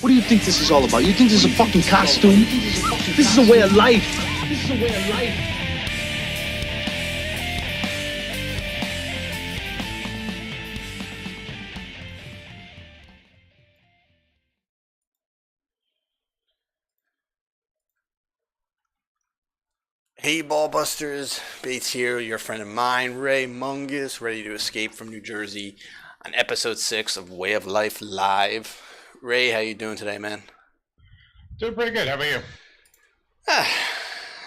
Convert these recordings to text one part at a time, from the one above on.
What do you think this is all about? You think this is a fucking costume? This is a way of life. This is a way of life. Hey Ballbusters, Bates here, your friend of mine, Ray Mungus, ready to escape from New Jersey on episode 6 of Way of Life Live. Ray, how you doing today, man? Doing pretty good. How about you?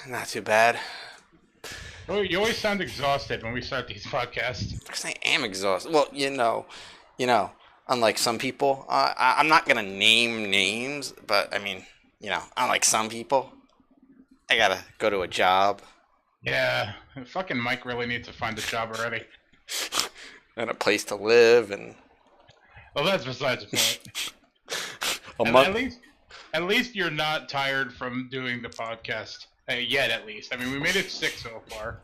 Not too bad. Oh, you always sound exhausted when we start these podcasts. Because I am exhausted. Well, you know, unlike some people, I'm not going to name names, but I mean, unlike some people, I gotta go to a job. Yeah, fucking Mike really needs to find a job already. And a place to live, and... Well, that's besides the point. At least you're not tired from doing the podcast. Yet, at least. I mean, we made it 6 so far.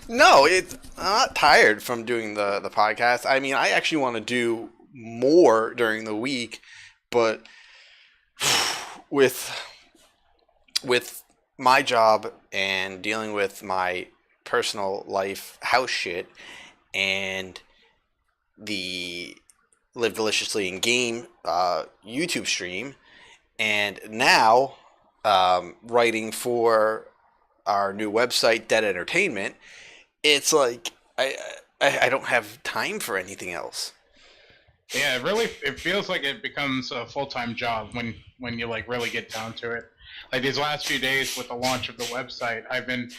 No, I'm not tired from doing the podcast. I mean, I actually want to do more during the week, but with my job and dealing with my personal life house shit and the Live Deliciously in Game YouTube stream, and now writing for our new website, Dead Entertainment, it's like I don't have time for anything else. Yeah, it feels like it becomes a full-time job when you like really get down to it. Like these last few days with the launch of the website, I've been,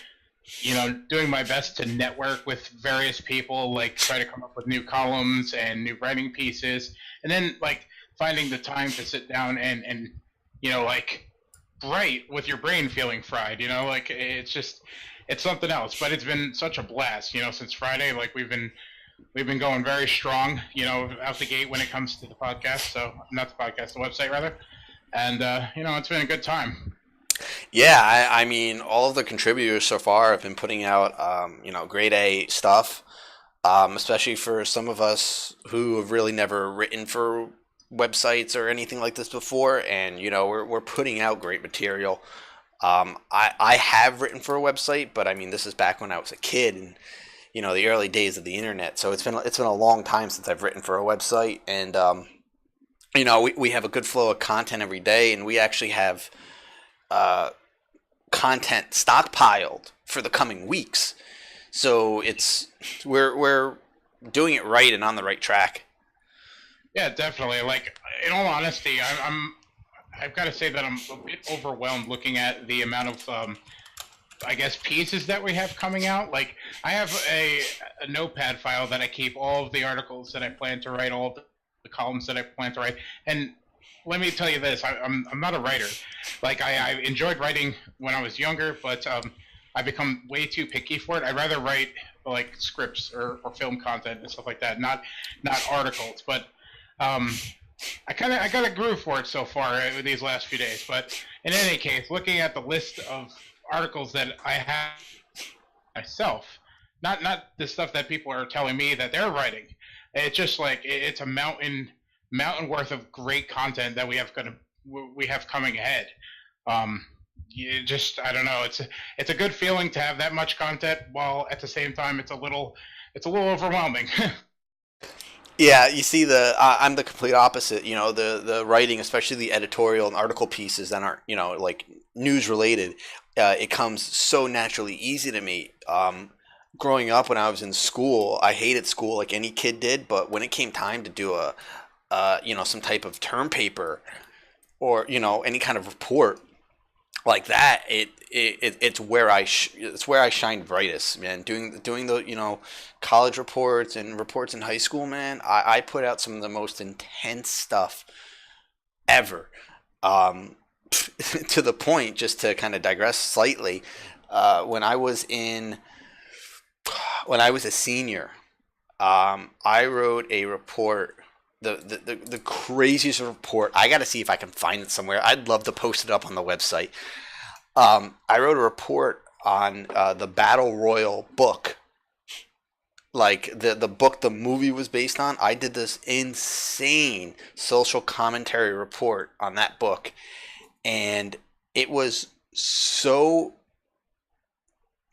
doing my best to network with various people, like try to come up with new columns and new writing pieces, and then like finding the time to sit down and like write with your brain feeling fried, like it's something else. But it's been such a blast, since Friday. Like we've been going very strong, out the gate when it comes to the podcast. So not the podcast, the website rather. And, it's been a good time. Yeah, I mean, all of the contributors so far have been putting out, grade A stuff, especially for some of us who have really never written for websites or anything like this before. And, we're putting out great material. I have written for a website, but I mean, this is back when I was a kid and, the early days of the internet. So it's been a long time since I've written for a website. And, we have a good flow of content every day, and we actually have content stockpiled for the coming weeks. So we're doing it right and on the right track. Yeah, definitely. Like, in all honesty, I've got to say that I'm a bit overwhelmed looking at the amount of pieces that we have coming out. Like, I have a notepad file that I keep all of the articles that I plan to write, all of the columns that I plan to write. And let me tell you this, I'm not a writer. Like, I enjoyed writing when I was younger, but I've become way too picky for it. I'd rather write like scripts or film content and stuff like that, not articles. But I got a groove for it so far these last few days. But in any case, looking at the list of articles that I have myself, not the stuff that people are telling me that they're writing. It's just like it's a mountain worth of great content that we have coming ahead. I don't know. It's a good feeling to have that much content, while at the same time it's a little overwhelming. Yeah, you see, I'm the complete opposite. The writing, especially the editorial and article pieces that aren't like news related, it comes so naturally easy to me. Growing up when I was in school, I hated school like any kid did, but when it came time to do some type of term paper or, any kind of report like that, it's where I shined brightest, man. Doing the, college reports and reports in high school, man, I put out some of the most intense stuff ever. To the point, just to kind of digress slightly, when I was a senior, I wrote a report, the craziest report. I got to see if I can find it somewhere. I'd love to post it up on the website. I wrote a report on the Battle Royal book like the book the movie was based on. I did this insane social commentary report on that book, and it was so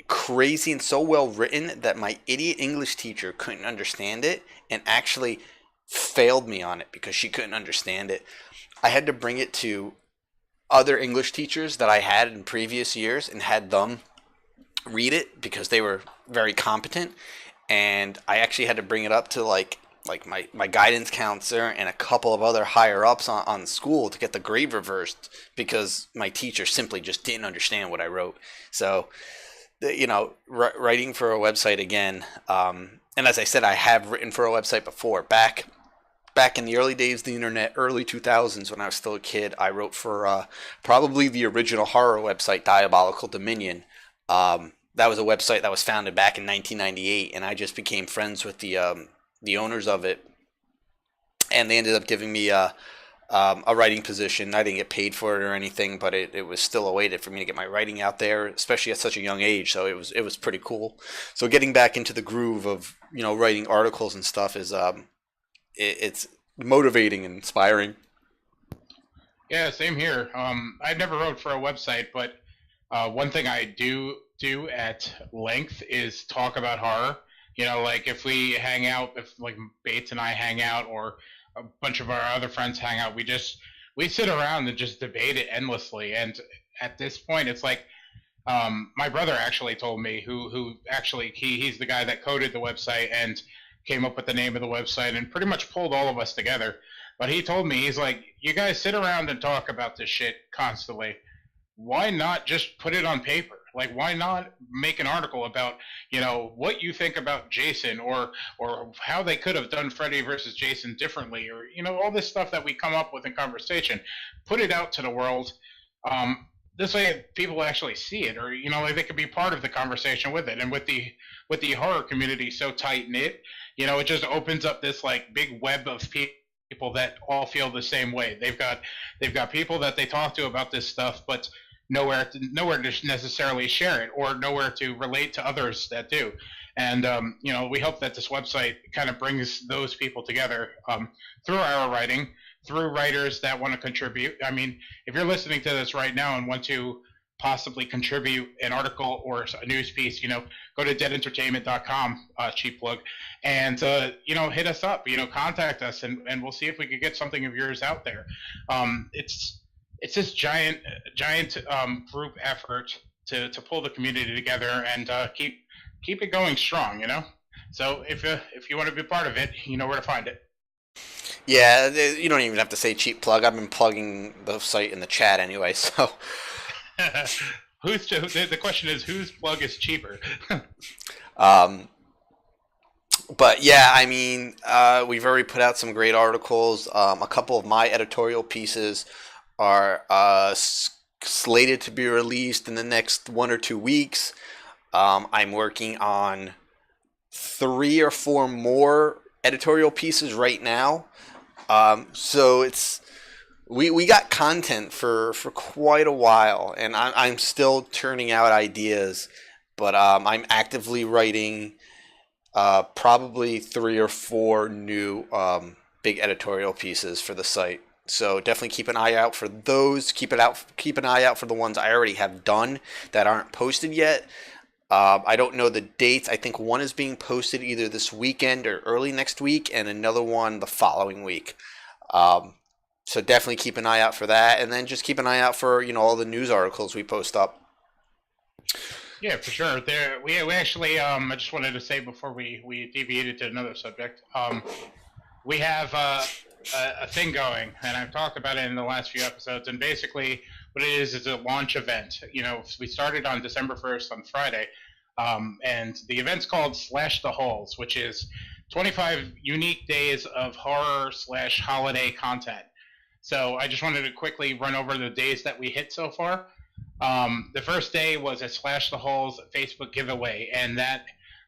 crazy and so well written that my idiot English teacher couldn't understand it and actually failed me on it because she couldn't understand it. I had to bring it to other English teachers that I had in previous years and had them read it because they were very competent, and I actually had to bring it up to like my guidance counselor and a couple of other higher ups on school to get the grade reversed because my teacher simply just didn't understand what I wrote. So writing for a website again, and as I said, I have written for a website before. Back in the early days of the internet, early 2000s, when I was still a kid, I wrote for probably the original horror website, Diabolical Dominion. That was a website that was founded back in 1998, and I just became friends with the owners of it, and they ended up giving me a writing position. I didn't get paid for it or anything, but it was still a way for me to get my writing out there, especially at such a young age. So it was pretty cool. So getting back into the groove of writing articles and stuff is it's motivating and inspiring. Yeah, same here. I never wrote for a website, but one thing I do at length is talk about horror. Like if we hang out, if like Bates and I hang out, or a bunch of our other friends hang out, we sit around and just debate it endlessly. And at this point, it's like my brother actually told me, who actually he's the guy that coded the website and came up with the name of the website and pretty much pulled all of us together. But he told me, he's like, you guys sit around and talk about this shit constantly. Why not just put it on paper? Like, why not make an article about, what you think about Jason, or how they could have done Freddy versus Jason differently, or, all this stuff that we come up with in conversation. Put it out to the world. This way people actually see it, or, like they could be part of the conversation with it. And with the horror community so tight-knit, it just opens up this, like, big web of people that all feel the same way. They've got people that they talk to about this stuff, but nowhere to necessarily share it, or nowhere to relate to others that do. And we hope that this website kind of brings those people together through our writing, through writers that want to contribute. I mean, if you're listening to this right now and want to possibly contribute an article or a news piece, go to deadentertainment.com, cheap plug, and hit us up, contact us, and we'll see if we could get something of yours out there. It's this giant group effort to pull the community together and keep it going strong, So if you want to be part of it, you know where to find it. Yeah, you don't even have to say cheap plug. I've been plugging the site in the chat anyway, so. The question is, whose plug is cheaper? But yeah, I mean, we've already put out some great articles. A couple of my editorial pieces are slated to be released in the next 1 or 2 weeks. I'm working on 3 or 4 more editorial pieces right now. So it's we got content for quite a while, and I'm still turning out ideas, but I'm actively writing probably 3 or 4 new big editorial pieces for the site. So definitely keep an eye out for those. Keep an eye out for the ones I already have done that aren't posted yet. I don't know the dates. I think one is being posted either this weekend or early next week, and another one the following week. So definitely keep an eye out for that, and then just keep an eye out for all the news articles we post up. Yeah, for sure. We actually I just wanted to say before we deviated to another subject. We have a thing going, and I've talked about it in the last few episodes, and basically what it is a launch event. We started on December 1st on Friday, and the event's called Slash the Halls, which is 25 unique days of horror/holiday content. So I just wanted to quickly run over the days that we hit so far. The first day was a Slash the Halls Facebook giveaway, and that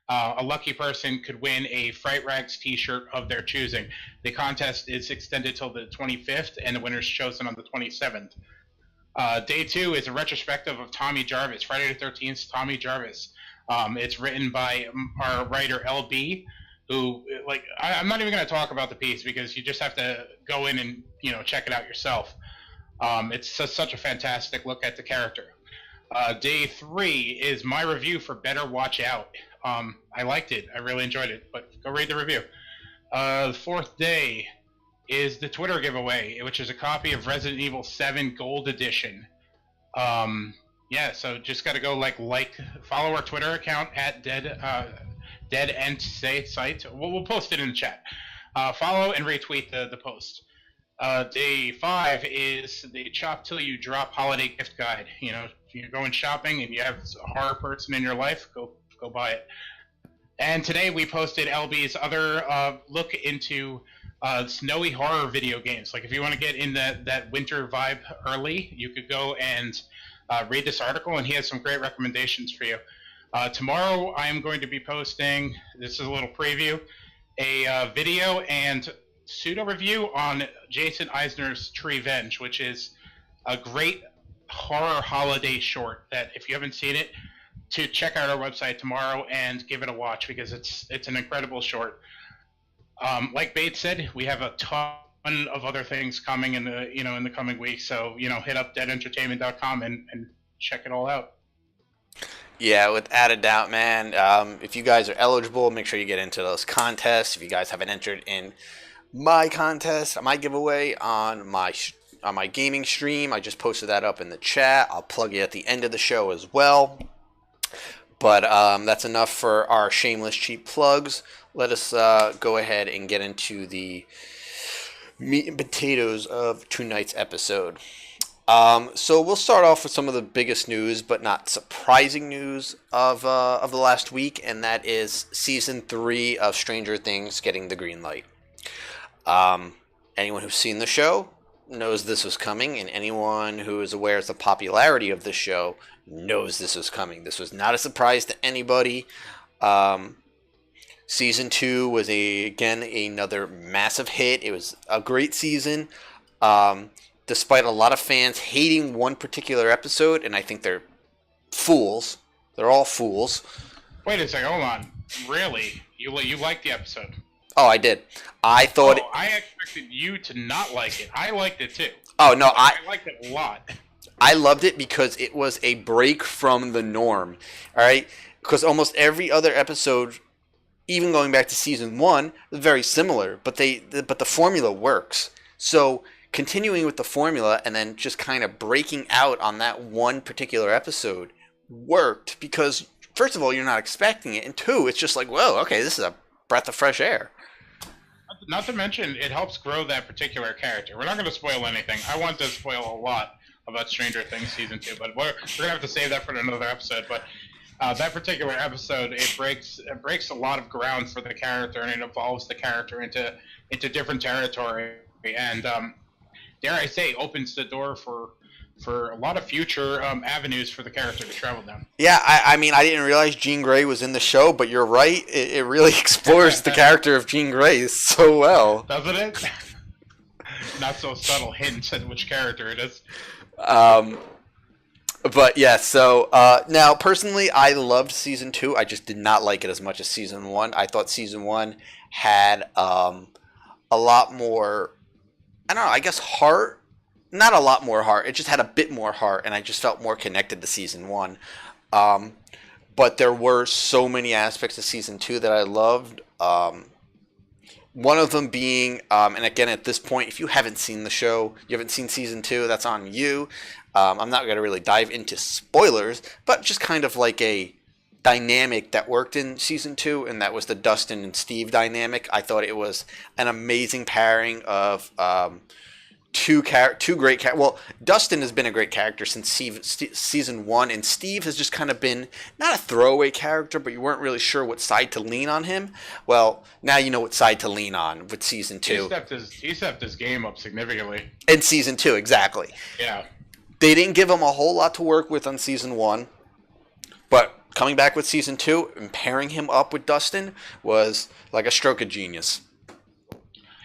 a lucky person could win a Fright Rags t-shirt of their choosing. The contest is extended till the 25th, and the winner is chosen on the 27th. Day 2 is a retrospective of Tommy Jarvis, Friday the 13th, Tommy Jarvis. It's written by our writer LB, who, like, I'm not even going to talk about the piece because you just have to go in and, you know, check it out yourself. It's such a fantastic look at the character. Day 3 is my review for Better Watch Out. I liked it. I really enjoyed it, but go read the review. The 4th day is the Twitter giveaway, which is a copy of Resident Evil 7 Gold Edition. Yeah, so just got to go follow our Twitter account at Dead End Site. We'll post it in the chat. Follow and retweet the post. Day 5 is the Chop Till You Drop holiday gift guide. You know, if you're going shopping and you have a horror person in your life, go buy it. And today we posted LB's other look into snowy horror video games. Like, if you want to get in that winter vibe early, you could go and read this article, and he has some great recommendations for you. Tomorrow I'm going to be posting, this is a little preview, a video and pseudo review on Jason Eisner's Treevenge, which is a great horror holiday short that, if you haven't seen it, to check out our website tomorrow and give it a watch, because it's an incredible short. Like Bates said, we have a ton of other things coming in the coming weeks, so hit up deadentertainment.com and check it all out. Yeah, without a doubt, man. If you guys are eligible, make sure you get into those contests. If you guys haven't entered in my contest, my giveaway on my gaming stream, I just posted that up in the chat. I'll plug it at the end of the show as well. But that's enough for our shameless cheap plugs. Let us go ahead and get into the meat and potatoes of tonight's episode. So we'll start off with some of the biggest news, but not surprising news of the last week, and that is Season 3 of Stranger Things getting the green light. Anyone who's seen the show knows this was coming, and anyone who is aware of the popularity of the show knows this was coming. This was not a surprise to anybody. Season 2 was again another massive hit. It was a great season. Despite a lot of fans hating one particular episode, and I think they're fools. They're all fools. Wait a second, hold on. Really? You liked the episode? Oh, I did. I thought... Oh, I expected you to not like it. I liked it too. Oh, no, I liked it a lot. I loved it because it was a break from the norm. All right? Because almost every other episode, even going back to Season 1, is very similar, but the formula works. So... continuing with the formula and then just kind of breaking out on that one particular episode worked because, first of all, you're not expecting it, and two, it's just like, whoa, okay, this is a breath of fresh air. Not to mention, it helps grow that particular character. We're not going to spoil anything. I want to spoil a lot about Stranger Things Season 2, but we're going to have to save that for another episode. But that particular episode, it breaks a lot of ground for the character, and it evolves the character into different territory, and dare I say, opens the door for a lot of future avenues for the character to travel down. Yeah, I mean, I didn't realize Jean Grey was in the show, but you're right. It really explores the character of Jean Grey so well. Doesn't it? Not so subtle hints at which character it is. But yeah, so now, personally, I loved Season 2. I just did not like it as much as Season 1. I thought Season 1 had a lot more... I don't know, I guess heart, not a lot more heart, it just had a bit more heart, and I just felt more connected to Season 1. But there were so many aspects of Season 2 that I loved. One of them being, and again at this point, if you haven't seen the show, you haven't seen Season 2, that's on you. I'm not going to really dive into spoilers, but just kind of like a dynamic that worked in Season 2, and that was the Dustin and Steve dynamic. I thought it was an amazing pairing of two great characters. Well, Dustin has been a great character since Season 1, and Steve has just kind of been, not a throwaway character, but you weren't really sure what side to lean on him. Well, now you know what side to lean on with Season 2. He stepped his game up significantly. In Season 2, exactly. Yeah. They didn't give him a whole lot to work with on Season 1, but coming back with Season 2 and pairing him up with Dustin was like a stroke of genius.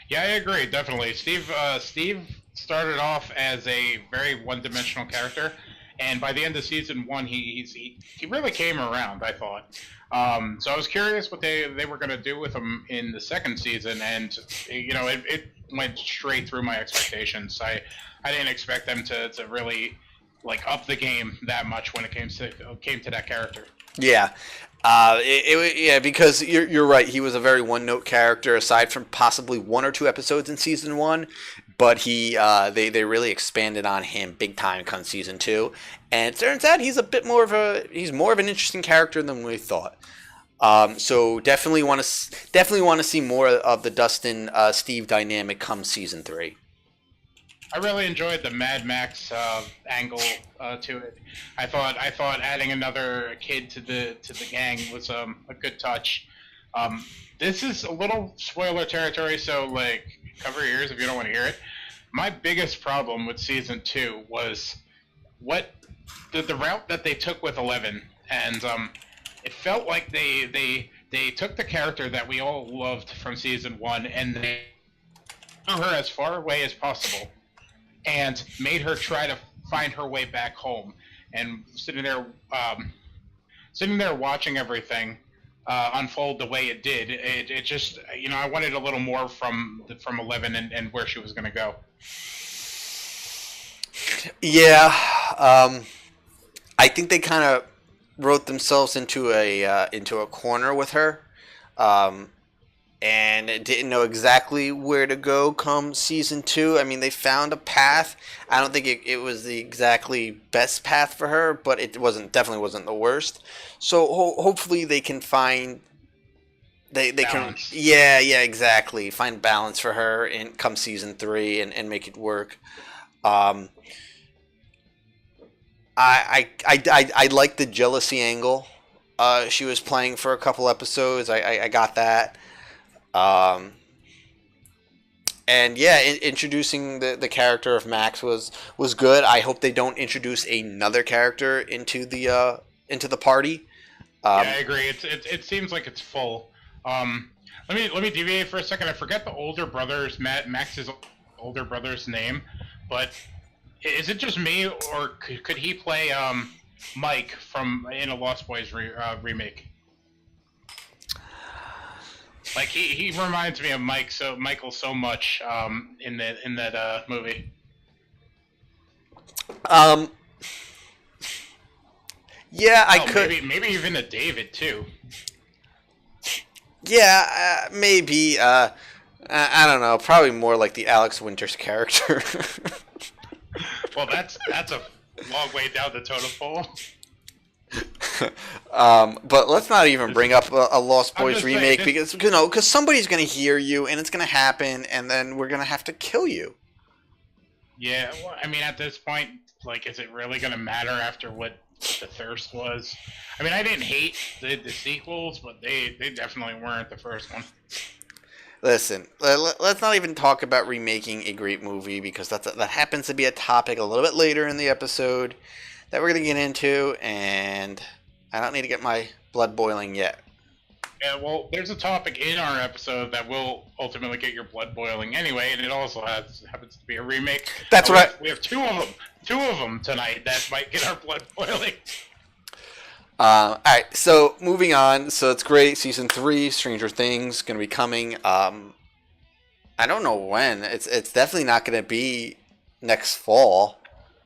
Yeah, I agree, definitely. Steve started off as a very one-dimensional character, and by the end of season 1, he really came around, I thought. So I was curious what they were going to do with him in the second season, and it went straight through my expectations. I didn't expect them to really up the game that much when it came to that character. Yeah. Because you're right. He was a very one-note character, aside from possibly 1 or 2 episodes in season 1. But they really expanded on him big time come season 2, and it turns out he's more of an interesting character than we thought. So definitely want to see more of the Dustin Steve dynamic come season 3. I really enjoyed the Mad Max angle to it. I thought adding another kid to the gang was a good touch. This is a little spoiler territory, so cover your ears if you don't want to hear it. My biggest problem with season 2 was the route that they took with 11, and it felt like they took the character that we all loved from season 1 and they threw her as far away as possible and made her try to find her way back home. And sitting there watching everything unfold the way it did, it just, I wanted a little more from 11 and where she was going to go. Yeah, I think they kind of wrote themselves into a corner with her, and didn't know exactly where to go come season 2. I mean, they found a path. I don't think it was the exactly best path for her, but it definitely wasn't the worst. So hopefully they can find Balance. exactly, find balance for her in come season 3 and make it work. I like the jealousy angle she was playing for a couple episodes. I got that. And yeah, introducing the character of Max was good. I hope they don't introduce another character into the party. Yeah, I agree. It seems like it's full. Let me deviate for a second. I forget the older brother's Max's older brother's name, but is it just me, or could he play Mike in a Lost Boys remake? Like he reminds me of Michael so much in that movie. Yeah, I could. Maybe even a David too. Yeah, maybe. I don't know. Probably more like the Alex Winters character. Well, that's a long way down the totem pole. But let's not even bring up a Lost Boys remake saying, because somebody's gonna hear you and it's gonna happen, and then we're gonna have to kill you. Yeah, well, I mean, at this point, is it really gonna matter after what the thirst was? I mean, I didn't hate the sequels, but they definitely weren't the first one. Listen, let's not even talk about remaking a great movie, because that happens to be a topic a little bit later in the episode that we're going to get into, and I don't need to get my blood boiling yet. Yeah, well, there's a topic in our episode that will ultimately get your blood boiling anyway, and it also happens to be a remake. That's right. We have two of them tonight that might get our blood boiling. Alright, so moving on. So it's great. Season 3, Stranger Things, going to be coming. I don't know when. It's definitely not going to be next fall.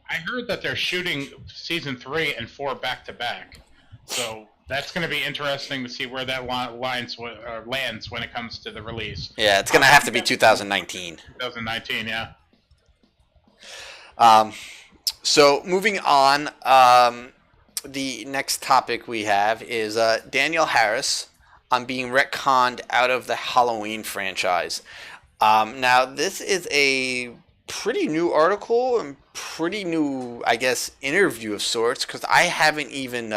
I heard that they're shooting season 3 and 4 back to back. So that's going to be interesting to see where that lands when it comes to the release. Yeah, it's going to have to be 2019. 2019, yeah. So moving on, the next topic we have is Danielle Harris on being retconned out of the Halloween franchise. Now, this is a pretty new article and pretty new, I guess, interview of sorts, because I haven't even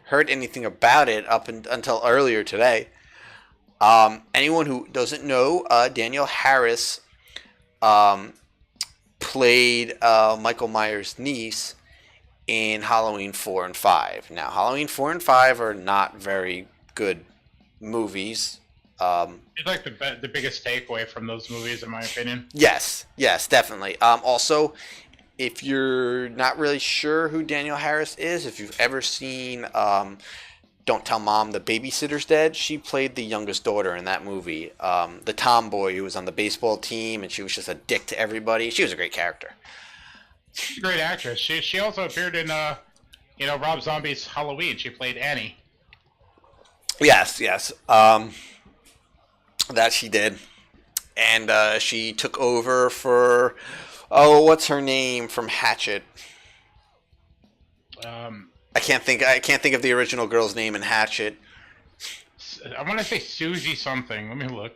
heard anything about it until earlier today. Anyone who doesn't know, Danielle Harris played Michael Myers' niece in Halloween 4 and 5. Now, Halloween 4 and 5 are not very good movies. It's like the biggest takeaway from those movies, in my opinion. Yes, definitely. Also, if you're not really sure who Danielle Harris is, if you've ever seen Don't Tell Mom the Babysitter's Dead, she played the youngest daughter in that movie. The tomboy who was on the baseball team, and she was just a dick to everybody. She was a great character. She's a great actress. She also appeared in Rob Zombie's Halloween. She played Annie. Yes. That she did. And she took over for, what's her name from Hatchet? I can't think of the original girl's name in Hatchet. I want to say Susie something. Let me look.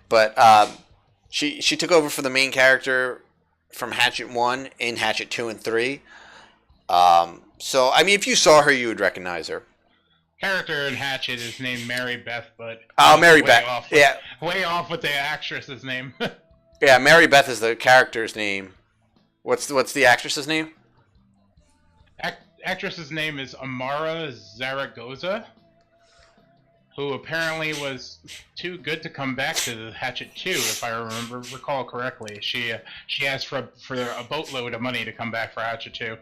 But she took over for the main character from Hatchet 1 in Hatchet 2 and 3. So, I mean, if you saw her, you would recognize her. Character in Hatchet is named Mary Beth, but Mary Beth. Way off with the actress's name. Yeah, Mary Beth is the character's name. What's the actress's name? Actress's name is Amara Zaragoza, who apparently was too good to come back to Hatchet 2, if I recall correctly. She asked for a boatload of money to come back for Hatchet 2.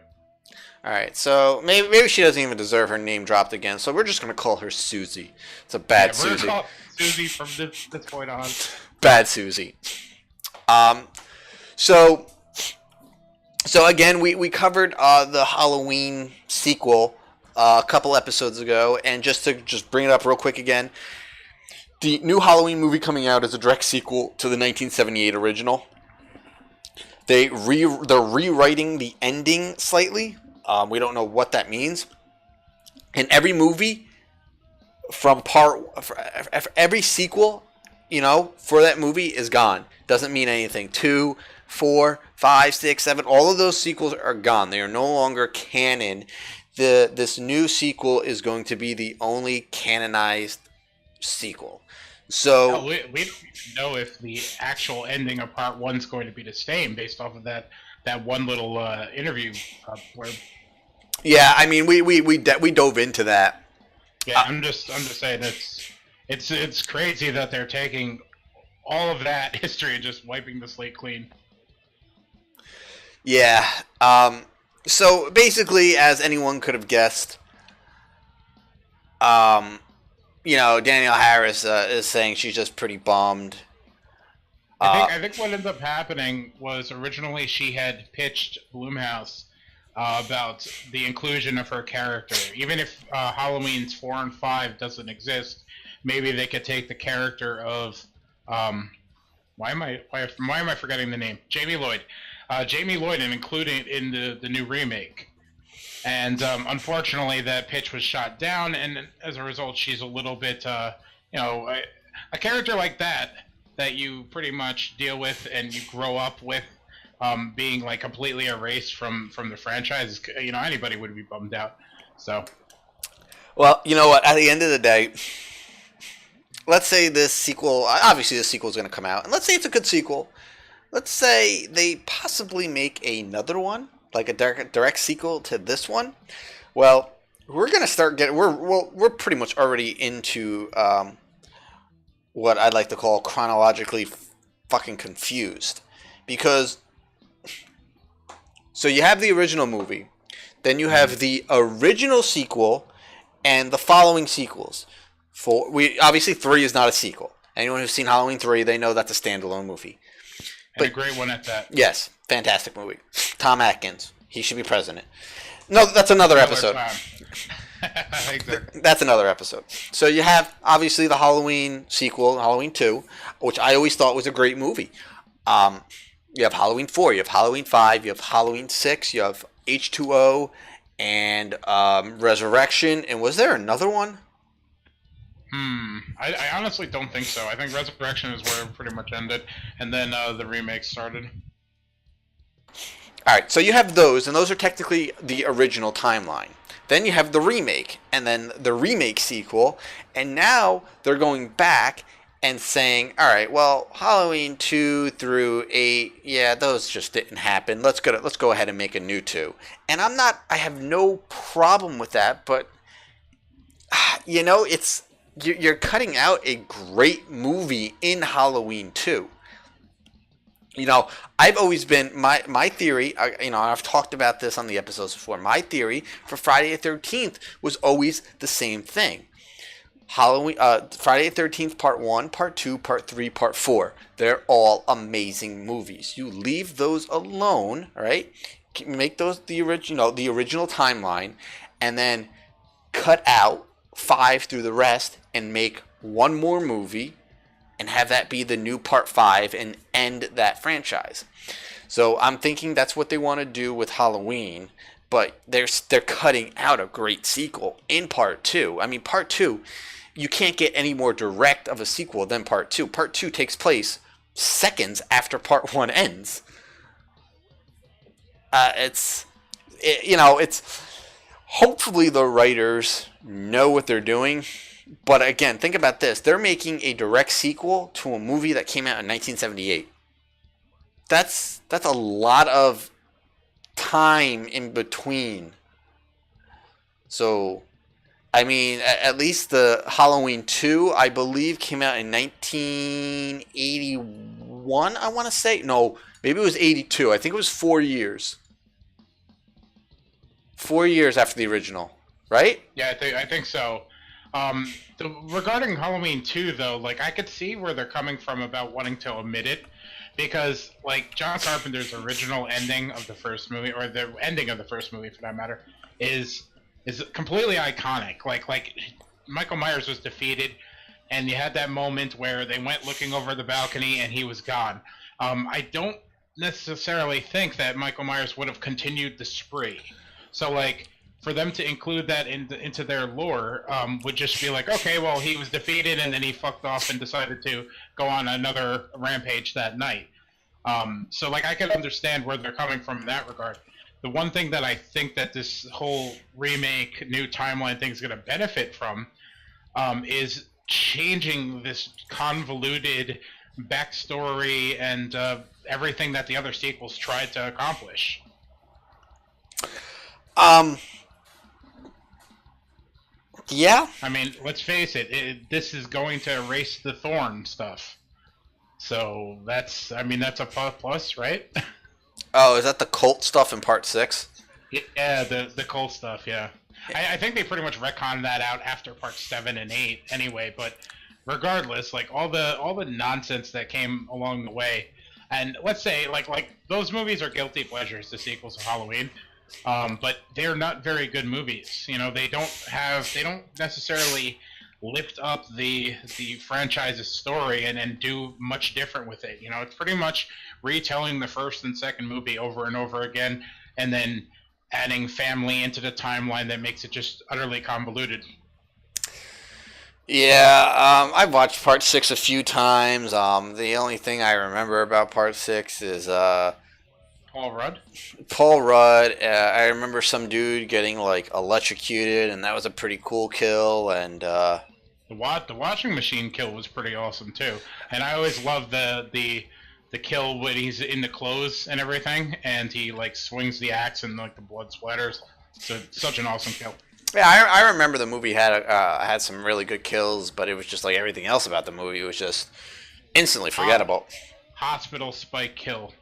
All right, so maybe she doesn't even deserve her name dropped again. So we're just gonna call her Susie. It's a bad Susie. We're gonna call Susie from this point on. Bad Susie. So again, we covered the Halloween sequel a couple episodes ago, and just to bring it up real quick again, the new Halloween movie coming out is a direct sequel to the 1978 original. They're rewriting the ending slightly. We don't know what that means. And every movie from every sequel, for that movie is gone. Doesn't mean anything. 2, 4, 5, 6, 7, all of those sequels are gone. They are no longer canon. This new sequel is going to be the only canonized sequel. So we don't know if the actual ending of Part 1 is going to be the same based off of that one little interview where. Yeah, I mean we dove into that. Yeah, I'm just saying it's crazy that they're taking all of that history and just wiping the slate clean. Yeah. So basically, as anyone could have guessed, Danielle Harris is saying she's just pretty bummed. I think what ended up happening was originally she had pitched Blumhouse about the inclusion of her character. Even if Halloween's 4 and 5 doesn't exist, maybe they could take the character of why am I forgetting the name? Jamie Lloyd, and include it in the new remake. And unfortunately, that pitch was shot down, and as a result, she's a little bit, a character like that you pretty much deal with and you grow up with, being like completely erased from the franchise. Anybody would be bummed out. So, well, you know what? At the end of the day, let's say this sequel. Obviously, this sequel is going to come out, and let's say it's a good sequel. Let's say they possibly make another one, like a direct sequel to this one. Well, we're gonna start getting. We're pretty much already into what I'd like to call chronologically fucking confused, because so you have the original movie, then you have the original sequel, and the following sequels. Obviously 3 is not a sequel. Anyone who's seen Halloween 3, they know that's a standalone movie. But a great one at that. Yes, fantastic movie. Tom Atkins, he should be president. No, that's another episode. Exactly. That's another episode. So you have obviously the Halloween sequel, Halloween 2, which I always thought was a great movie. You have Halloween 4, you have Halloween 5, you have Halloween 6, you have H2O, and Resurrection. And was there another one? I honestly don't think so. I think Resurrection is where it pretty much ended, and then the remake started. Alright, so you have those, and those are technically the original timeline. Then you have the remake, and then the remake sequel, and now they're going back and saying, alright, well, Halloween 2 through 8, yeah, those just didn't happen. Let's go ahead and make a new 2. And I have no problem with that, but, you're cutting out a great movie in Halloween 2. You know, I've always been my theory. You know, I've talked about this on the episodes before. My theory for Friday the 13th was always the same thing. Halloween, Friday the 13th, Part 1, Part 2, Part 3, Part 4. They're all amazing movies. You leave those alone, right? Make those the original timeline, and then cut out 5 through the rest, and make one more movie, and have that be the new Part 5 and end that franchise. So I'm thinking that's what they want to do with Halloween, but they're cutting out a great sequel in Part 2. I mean, Part 2, you can't get any more direct of a sequel than Part 2. Part 2 takes place seconds after Part 1 ends. It's hopefully the writers know what they're doing. But again, think about this. They're making a direct sequel to a movie that came out in 1978. That's a lot of time in between. So, I mean, at least the Halloween 2, I believe, came out in 1981, I want to say. No, maybe it was 82. I think it was 4 years. 4 years after the original, right? Yeah, I think so. Regarding Halloween 2, though, like, I could see where they're coming from about wanting to omit it, because, like, John Carpenter's original ending of the first movie, or the ending of the first movie, for that matter, is completely iconic. Like Michael Myers was defeated, and you had that moment where they went looking over the balcony, and he was gone. I don't necessarily think that Michael Myers would have continued the spree. So, like, for them to include that into their lore would just be like, okay, well, he was defeated and then he fucked off and decided to go on another rampage that night. So, like, I can understand where they're coming from in that regard. The one thing that I think that this whole remake, new timeline thing is going to benefit from is changing this convoluted backstory and everything that the other sequels tried to accomplish. Yeah. I mean, let's face it, this is going to erase the Thorn stuff. So that's a plus, right? Oh, is that the cult stuff in Part 6? Yeah, the cult stuff, yeah. I think they pretty much retconned that out after Part 7 and 8 anyway, but regardless, like, all the nonsense that came along the way, and let's say, like those movies are guilty pleasures, the sequels of Halloween. But they're not very good movies. You know, they don't necessarily lift up the franchise's story and do much different with it. You know, it's pretty much retelling the first and second movie over and over again, and then adding family into the timeline that makes it just utterly convoluted. Yeah, I've watched Part 6 a few times. The only thing I remember about Part 6 is Paul Rudd? Paul Rudd. I remember some dude getting, like, electrocuted, and that was a pretty cool kill. And the washing machine kill was pretty awesome too. And I always love the kill when he's in the clothes and everything, and he, like, swings the axe and, like, the blood splatters. So such an awesome kill. Yeah, I remember the movie had some really good kills, but it was just like everything else about the movie was just instantly forgettable. Hospital spike kill.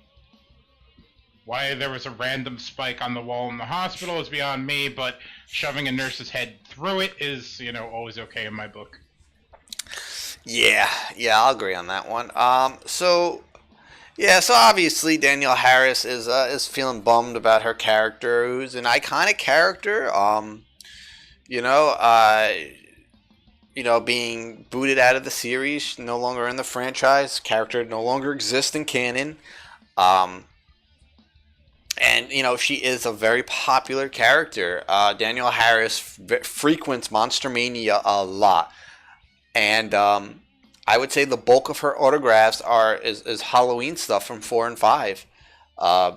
Why there was a random spike on the wall in the hospital is beyond me, but shoving a nurse's head through it is, you know, always okay in my book. Yeah, I'll agree on that one. So obviously Danielle Harris is feeling bummed about her character, who's an iconic character. Being booted out of the series, no longer in the franchise, character no longer exists in canon. And, you know, she is a very popular character. Danielle Harris frequents Monster Mania a lot. And I would say the bulk of her autographs is Halloween stuff from 4 and 5. Yeah,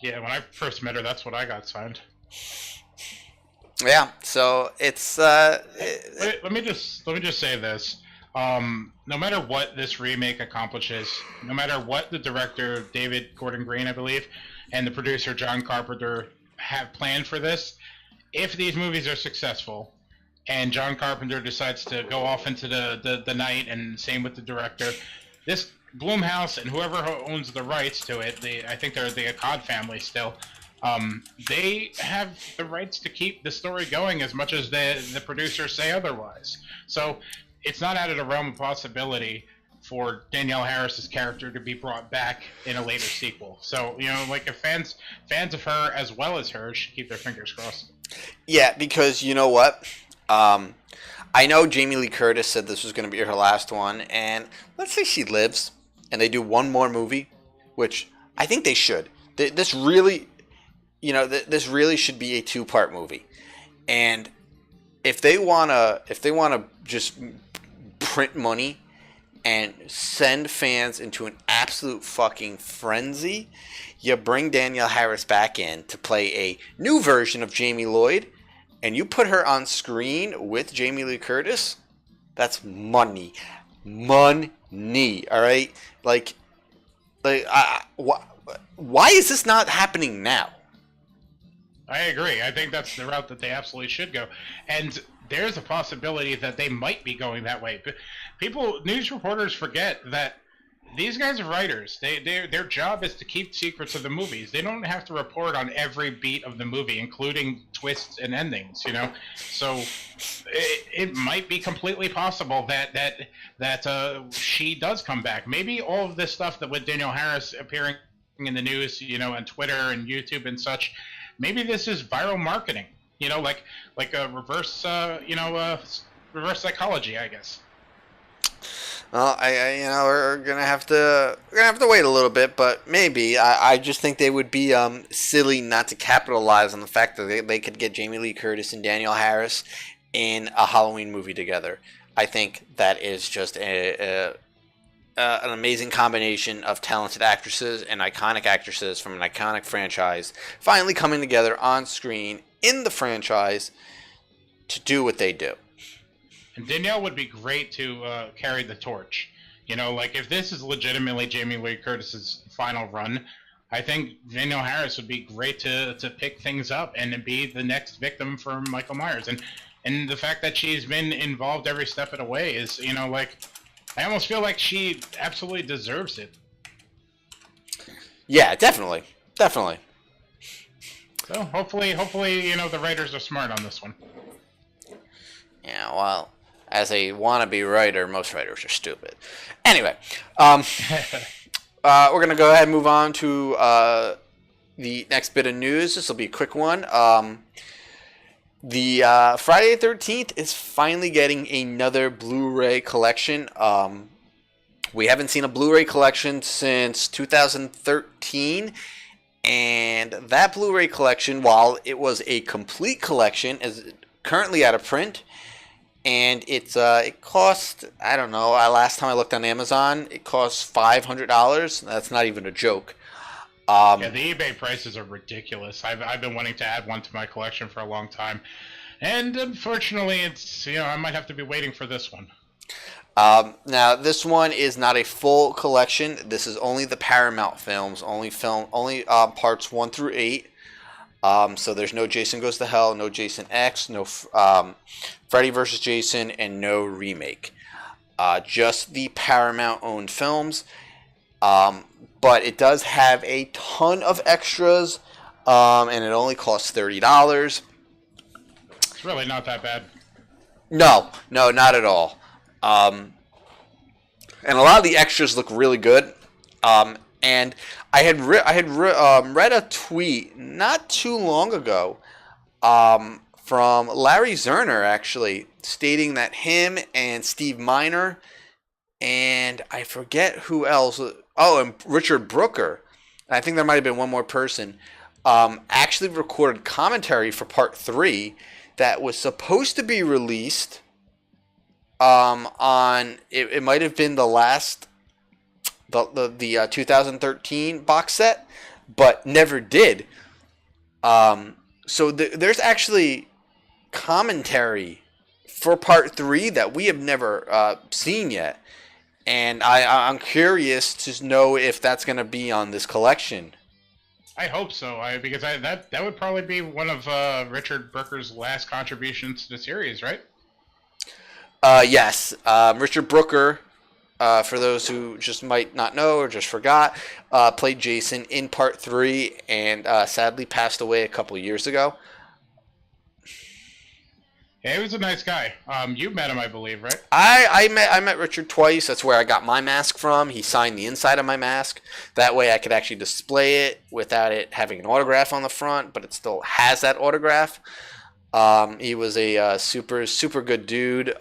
when I first met her, that's what I got signed. Yeah, so it's... Let me just say this. No matter what this remake accomplishes, no matter what the director, David Gordon Green, I believe, and the producer, John Carpenter, have planned for this, if these movies are successful, and John Carpenter decides to go off into the night, and same with the director, this Blumhouse and whoever owns the rights to it, I think they're the Akkad family still. They have the rights to keep the story going as much as the producers say otherwise. So it's not out of the realm of possibility for Danielle Harris's character to be brought back in a later sequel. So, like if fans of her as well as her should keep their fingers crossed. Yeah, because you know what? I know Jamie Lee Curtis said this was going to be her last one, and let's say she lives and they do one more movie, which I think they should. This really, this really should be a 2-part movie. And if they wanna just print money and send fans into an absolute fucking frenzy, you bring Danielle Harris back in to play a new version of Jamie Lloyd, and you put her on screen with Jamie Lee Curtis. That's money, all right? Why is this not happening now? I agree. I think that's the route that they absolutely should go. And there's a possibility that they might be going that way. But news reporters forget that these guys are writers. Their job is to keep secrets of the movies. They don't have to report on every beat of the movie, including twists and endings, So it might be completely possible that she does come back. Maybe all of this stuff that with Danielle Harris appearing in the news, on Twitter and YouTube and such, maybe this is viral marketing, like a reverse psychology, I guess. Well, we're gonna have to wait a little bit, but maybe. I just think they would be silly not to capitalize on the fact that they could get Jamie Lee Curtis and Danielle Harris in a Halloween movie together. I think that is just an amazing combination of talented actresses and iconic actresses from an iconic franchise finally coming together on screen in the franchise to do what they do. And Danielle would be great to carry the torch. If this is legitimately Jamie Lee Curtis's final run, I think Danielle Harris would be great to pick things up and be the next victim for Michael Myers. And the fact that she's been involved every step of the way is, I almost feel like she absolutely deserves it. Yeah, definitely. So hopefully, the writers are smart on this one. Yeah, well, as a wannabe writer, most writers are stupid. Anyway, we're going to go ahead and move on to the next bit of news. This will be a quick one. The Friday the 13th is finally getting another Blu-ray collection. We haven't seen a Blu-ray collection since 2013. And that Blu-ray collection, while it was a complete collection, is currently out of print. And it cost, I don't know, last time I looked on Amazon, it cost $500. That's not even a joke. Yeah, the eBay prices are ridiculous. I've been wanting to add one to my collection for a long time. And unfortunately, it's, I might have to be waiting for this one. Now, this one is not a full collection. This is only the Paramount films, only parts 1 through 8. So there's no Jason Goes to Hell, no Jason X, no Freddy vs. Jason, and no remake. Just the Paramount-owned films. But it does have a ton of extras, and it only costs $30. It's really not that bad. No, not at all. And a lot of the extras look really good. And I had read a tweet not too long ago from Larry Zerner, actually, stating that him and Steve Miner and I forget who else. Oh, and Richard Brooker. And I think there might have been one more person. Actually recorded commentary for Part 3 that was supposed to be released on it might have been the 2013 box set, but never did. So there's actually commentary for Part 3 that we have never seen yet, and I'm curious to know if that's going to be on this collection. I hope so, because that would probably be one of Richard Brooker's last contributions to the series, right? Yes. Richard Brooker for those who just might not know or just forgot, played Jason in Part 3 and sadly passed away a couple years ago. Yeah, he was a nice guy. You met him, I believe, right? I met Richard twice. That's where I got my mask from. He signed the inside of my mask. That way I could actually display it without it having an autograph on the front, but it still has that autograph. He was a super good dude.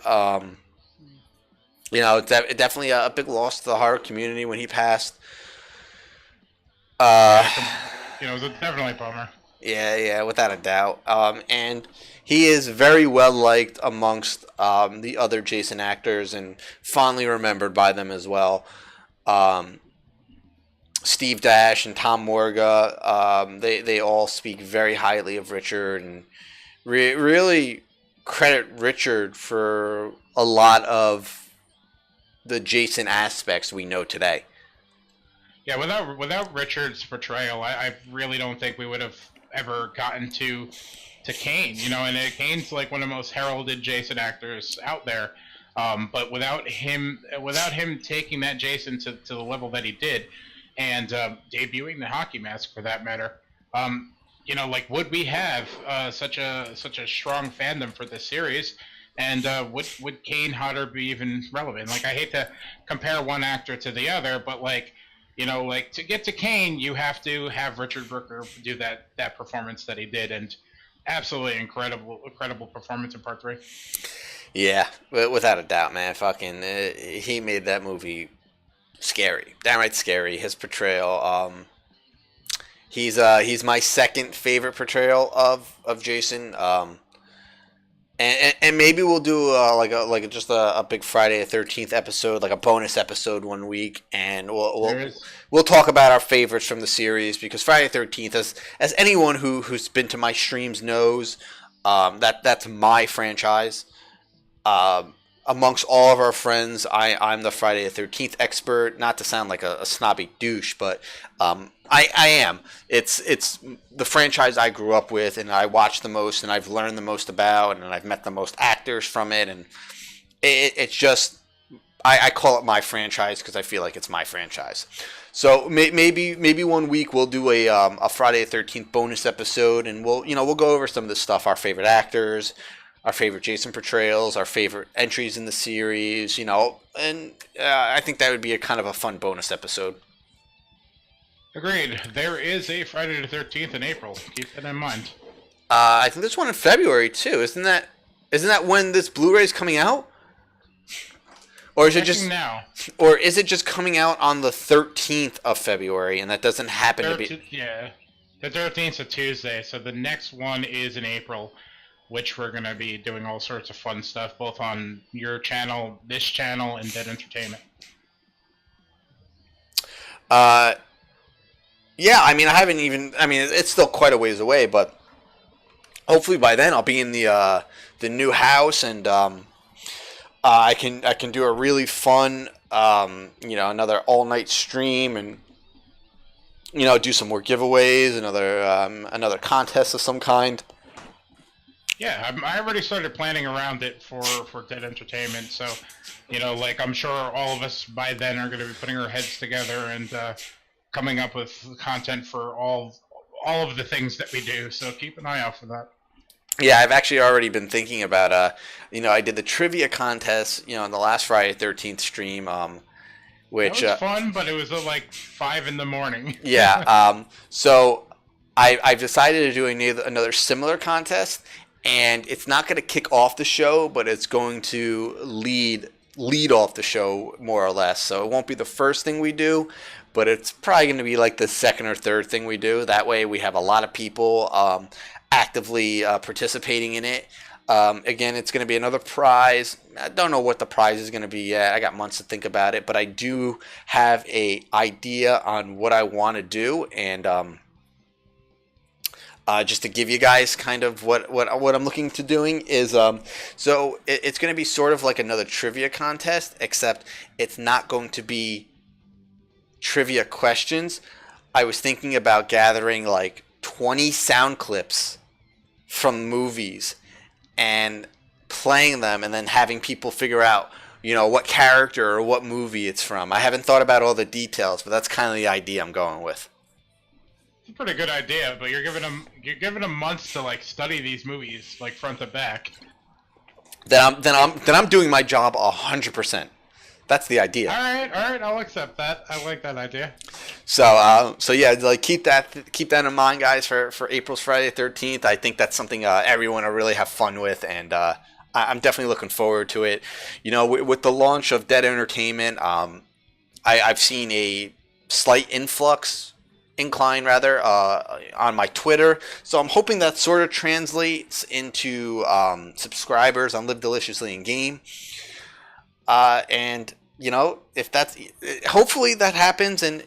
Definitely a big loss to the horror community when he passed. It was definitely a bummer. Yeah, without a doubt. And he is very well liked amongst the other Jason actors and fondly remembered by them as well. Steve Dash and Tom Morga, they all speak very highly of Richard and really credit Richard for a lot of the Jason aspects we know today. Yeah, without Richard's portrayal, I really don't think we would have ever gotten to Kane. And Kane's like one of the most heralded Jason actors out there. But without him taking that Jason to the level that he did, and debuting the hockey mask for that matter, would we have such a strong fandom for this series? And would Kane Hodder be even relevant? Like, I hate to compare one actor to the other, but to get to Kane, you have to have Richard Brooker do that performance that he did, and absolutely incredible performance in Part 3. Yeah, without a doubt, man. Fucking, he made that movie scary, downright scary. His portrayal, he's my second favorite portrayal of Jason. And maybe we'll do just a big Friday the 13th episode, like a bonus episode one week, and we'll talk about our favorites from the series, because Friday the 13th, as anyone who's been to my streams knows, that's my franchise. Amongst all of our friends, I'm the Friday the 13th expert. Not to sound like a snobby douche, but I am. It's the franchise I grew up with, and I watch the most, and I've learned the most about, and I've met the most actors from it, and it's just I call it my franchise because I feel like it's my franchise. So maybe one week we'll do a Friday the 13th bonus episode, and we'll go over some of the stuff, our favorite actors, our favorite Jason portrayals, our favorite entries in the series, and I think that would be a kind of a fun bonus episode. Agreed. There is a Friday the 13th in April. Keep that in mind. I think there's one in February too. Isn't that when this Blu-ray is coming out? Or is it just now? Or is it just coming out on the 13th of February, and that doesn't happen to be? Yeah, the 13th is a Tuesday, so the next one is in April, which we're going to be doing all sorts of fun stuff, both on your channel, this channel, and Dead Entertainment. Yeah, it's still quite a ways away, but hopefully by then I'll be in the new house, and I can do a really fun, another all-night stream, and do some more giveaways, another contest of some kind. Yeah, I already started planning around it for Dead Entertainment, so, I'm sure all of us by then are going to be putting our heads together and coming up with content for all of the things that we do, so keep an eye out for that. Yeah, I've actually already been thinking about, I did the trivia contest, in the last Friday 13th stream, which... That was fun, but it was at 5 in the morning. Yeah, so I've decided to do another similar contest, and it's not going to kick off the show, but it's going to lead off the show, more or less. So it won't be the first thing we do, but it's probably going to be the second or third thing we do. That way we have a lot of people actively participating in it. Again, it's going to be another prize. I don't know what the prize is going to be yet. I got months to think about it, but I do have an idea on what I want to do, and just to give you guys kind of what I'm looking to doing is so it's going to be sort of like another trivia contest, except it's not going to be trivia questions. I was thinking about gathering 20 sound clips from movies and playing them, and then having people figure out what character or what movie it's from. I haven't thought about all the details, but that's kind of the idea I'm going with. It's a pretty good idea, but you're giving them months to like study these movies like front to back. Then I'm doing my job 100%. That's the idea. All right, I'll accept that. I like that idea. So yeah, like keep that in mind, guys, for April's Friday the 13th. I think that's something everyone will really have fun with, and I'm definitely looking forward to it. With the launch of Dead Entertainment, I've seen a slight incline on my Twitter. So I'm hoping that sort of translates into subscribers on Live Deliciously in Game. And if that's, hopefully that happens. And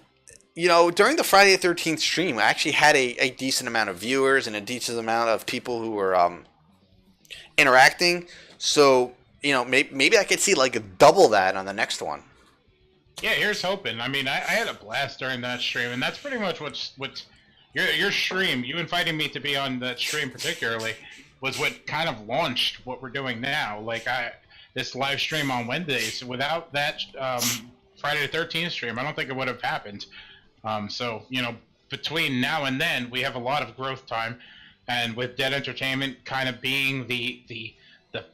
during the Friday the 13th stream, I actually had a decent amount of viewers and a decent amount of people who were interacting. So maybe I could see like double that on the next one. Yeah, here's hoping. I mean, I had a blast during that stream, and that's pretty much what's your stream. You inviting me to be on that stream particularly was what kind of launched what we're doing now. Like this live stream on Wednesdays. Without that Friday the 13th stream, I don't think it would have happened. So between now and then, we have a lot of growth time, and with Dead Entertainment kind of being the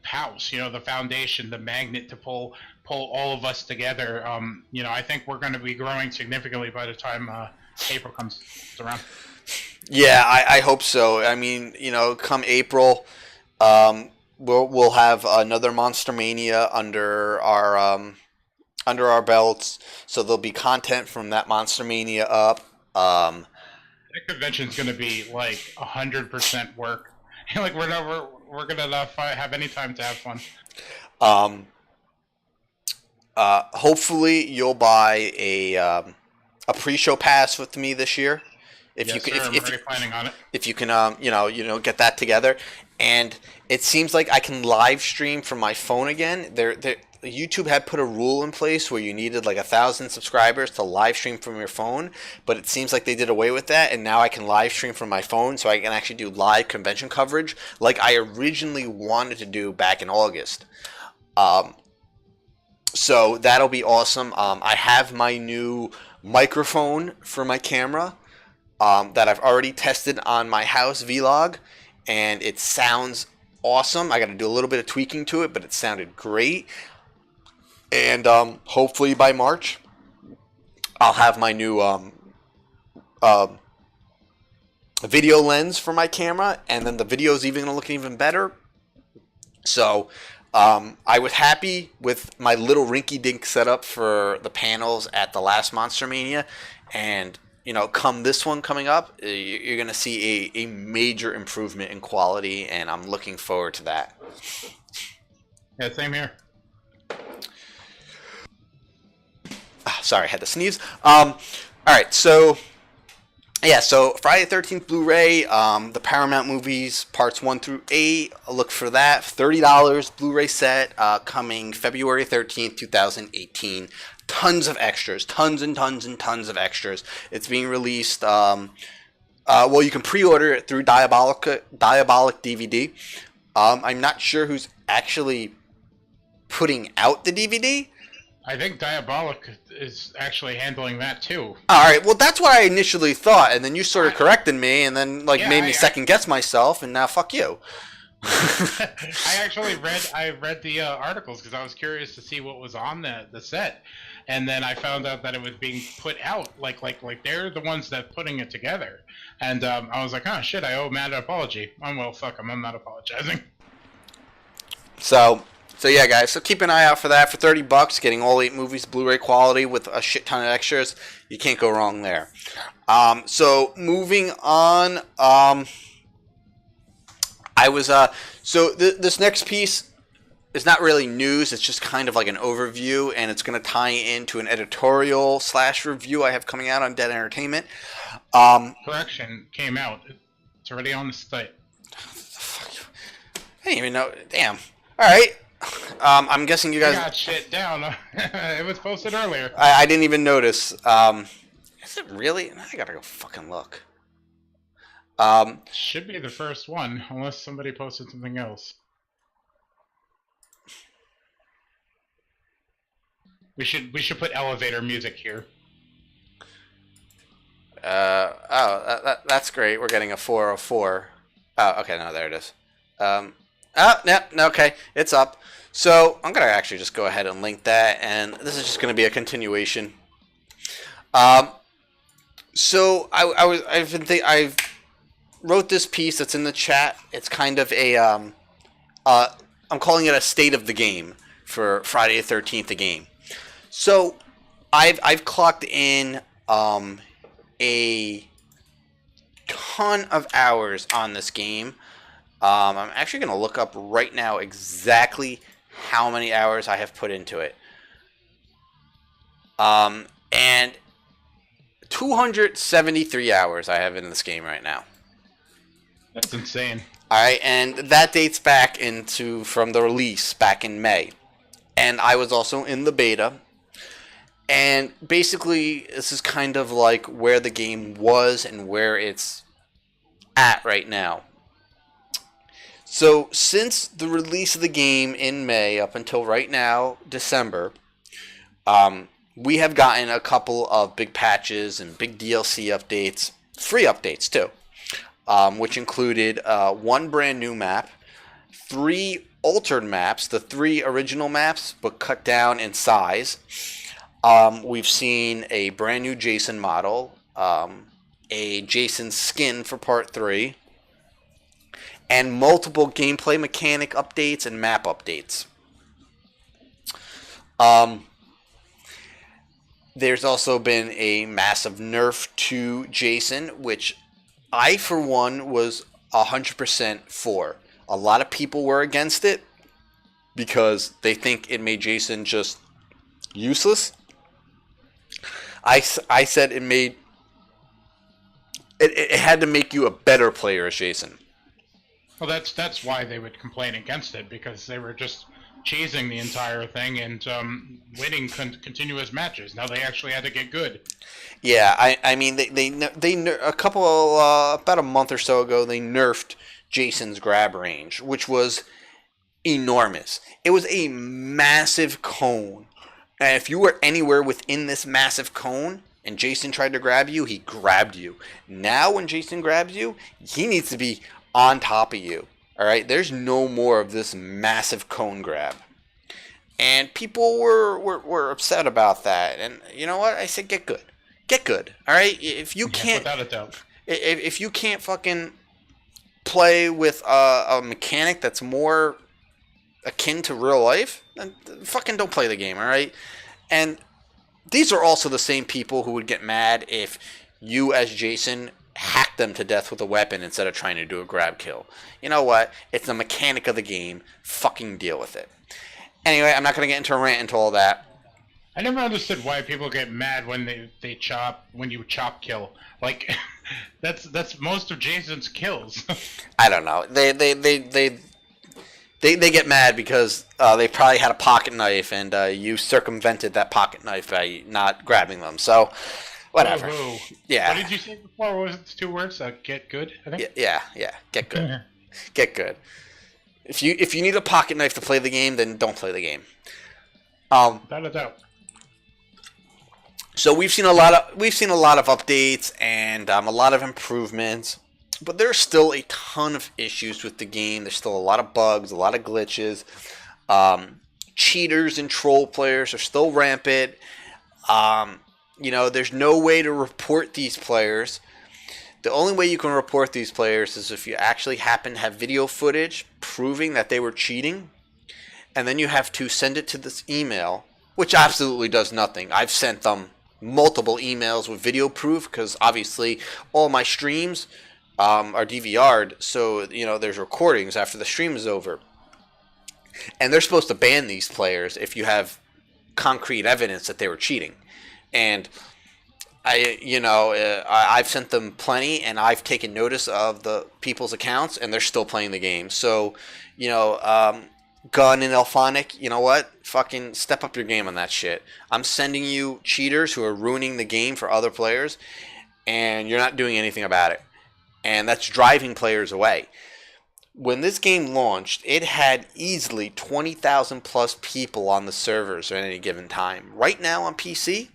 house, the foundation, the magnet to pull all of us together. I think we're going to be growing significantly by the time April comes around. Yeah, I hope so. I mean, come April, we'll have another Monster Mania under our belts. So there'll be content from that Monster Mania up. That convention's going to be like 100% work. Like we're gonna not have any time to have fun. Hopefully you'll buy a pre-show pass with me this year. I'm already planning on it. If you can, get that together. And it seems like I can live stream from my phone again. YouTube had put a rule in place where you needed like 1,000 subscribers to live stream from your phone, but it seems like they did away with that, and now I can live stream from my phone, so I can actually do live convention coverage like I originally wanted to do back in August. So that'll be awesome. I have my new microphone for my camera that I've already tested on my house vlog, and it sounds awesome. I got to do a little bit of tweaking to it, but it sounded great. And hopefully by March, I'll have my new video lens for my camera, and then the video is even going to look even better. So I was happy with my little rinky-dink setup for the panels at the last Monster Mania, and come this one coming up, you're going to see a major improvement in quality, and I'm looking forward to that. Yeah, same here. Sorry, I had to sneeze. All right, so Friday the 13th Blu-ray, the Paramount movies, parts 1 through 8. Look for that. $30 Blu-ray set, coming February 13th, 2018. Tons of extras, tons and tons and tons of extras. It's being released. You can pre-order it through Diabolic DVD. I'm not sure who's actually putting out the DVD. I think Diabolic is actually handling that too. All right, well that's what I initially thought, and then you sort of corrected me, and then made me second guess myself, and now fuck you. I read the articles because I was curious to see what was on the set, and then I found out that it was being put out like they're the ones that putting it together, and I was like, oh shit, I owe Matt an apology. Oh well, fuck him, I'm not apologizing. So yeah, guys. So keep an eye out for that. For $30, getting all 8 movies Blu-ray quality with a shit ton of extras. You can't go wrong there. So moving on. This next piece is not really news. It's just kind of like an overview, and it's going to tie into an editorial / review I have coming out on Dead Entertainment. Correction, came out. It's already on the site. I didn't even know. Damn. All right. I'm guessing you guys got shit down. It was posted earlier. I didn't even notice. Is it really? I gotta go fucking look. Should be the first one, unless somebody posted something else. We should put elevator music here. That's great. We're getting a 404. Oh, okay, no, there it is. Okay, it's up. So I'm gonna actually just go ahead and link that, and this is just gonna be a continuation. So I've wrote this piece that's in the chat. It's kind of a I'm calling it a state of the game for Friday the 13th, the game. So I've clocked in a ton of hours on this game. I'm actually going to look up right now exactly how many hours I have put into it. And 273 hours I have in this game right now. That's insane. All right, and that dates back from the release back in May. And I was also in the beta. And basically, this is kind of like where the game was and where it's at right now. So, since the release of the game in May up until right now, December, we have gotten a couple of big patches and big DLC updates, free updates too, which included one brand new map, 3 altered maps, the 3 original maps, but cut down in size. We've seen a brand new Jason model, a Jason skin for Part 3, and multiple gameplay mechanic updates and map updates. There's also been a massive nerf to Jason, which I, for one, was 100% for. A lot of people were against it because they think it made Jason just useless. I said it had to make you a better player as Jason. Well, that's why they would complain against it, because they were just chasing the entire thing and winning continuous matches. Now they actually had to get good. Yeah, I mean they a couple about a month or so ago they nerfed Jason's grab range, which was enormous. It was a massive cone. And if you were anywhere within this massive cone and Jason tried to grab you, he grabbed you. Now when Jason grabs you, he needs to be on top of you. All right, there's no more of this massive cone grab. And people were upset about that. And you know what? I said get good. Get good. All right? If you can't, without a doubt. If you can't fucking play with a mechanic that's more akin to real life, then fucking don't play the game, all right? And these are also the same people who would get mad if you as Jason hacked them to death with a weapon instead of trying to do a grab kill. You know what? It's the mechanic of the game. Fucking deal with it. Anyway, I'm not going to get into a rant into all that. I never understood why people get mad when when you chop kill. Like, that's most of Jason's kills. I don't know. They get mad because they probably had a pocket knife and you circumvented that pocket knife by not grabbing them. So, whatever. Oh, yeah. What did you say before? What was it, the 2 words? Get good, I think? Yeah. Get good. Get good. If you need a pocket knife to play the game, then don't play the game. Without a doubt. So we've seen a lot of updates and a lot of improvements, but there's still a ton of issues with the game. There's still a lot of bugs, a lot of glitches. Cheaters and troll players are still rampant. There's no way to report these players. The only way you can report these players is if you actually happen to have video footage proving that they were cheating, and then you have to send it to this email, which absolutely does nothing. I've sent them multiple emails with video proof because obviously all my streams are DVR'd, so there's recordings after the stream is over, and they're supposed to ban these players if you have concrete evidence that they were cheating. And I've sent them plenty, and I've taken notice of the people's accounts, and they're still playing the game. So, Gun and Elphonic, you know what? Fucking step up your game on that shit. I'm sending you cheaters who are ruining the game for other players, and you're not doing anything about it. And that's driving players away. When this game launched, it had easily 20,000 plus people on the servers at any given time. Right now on PC,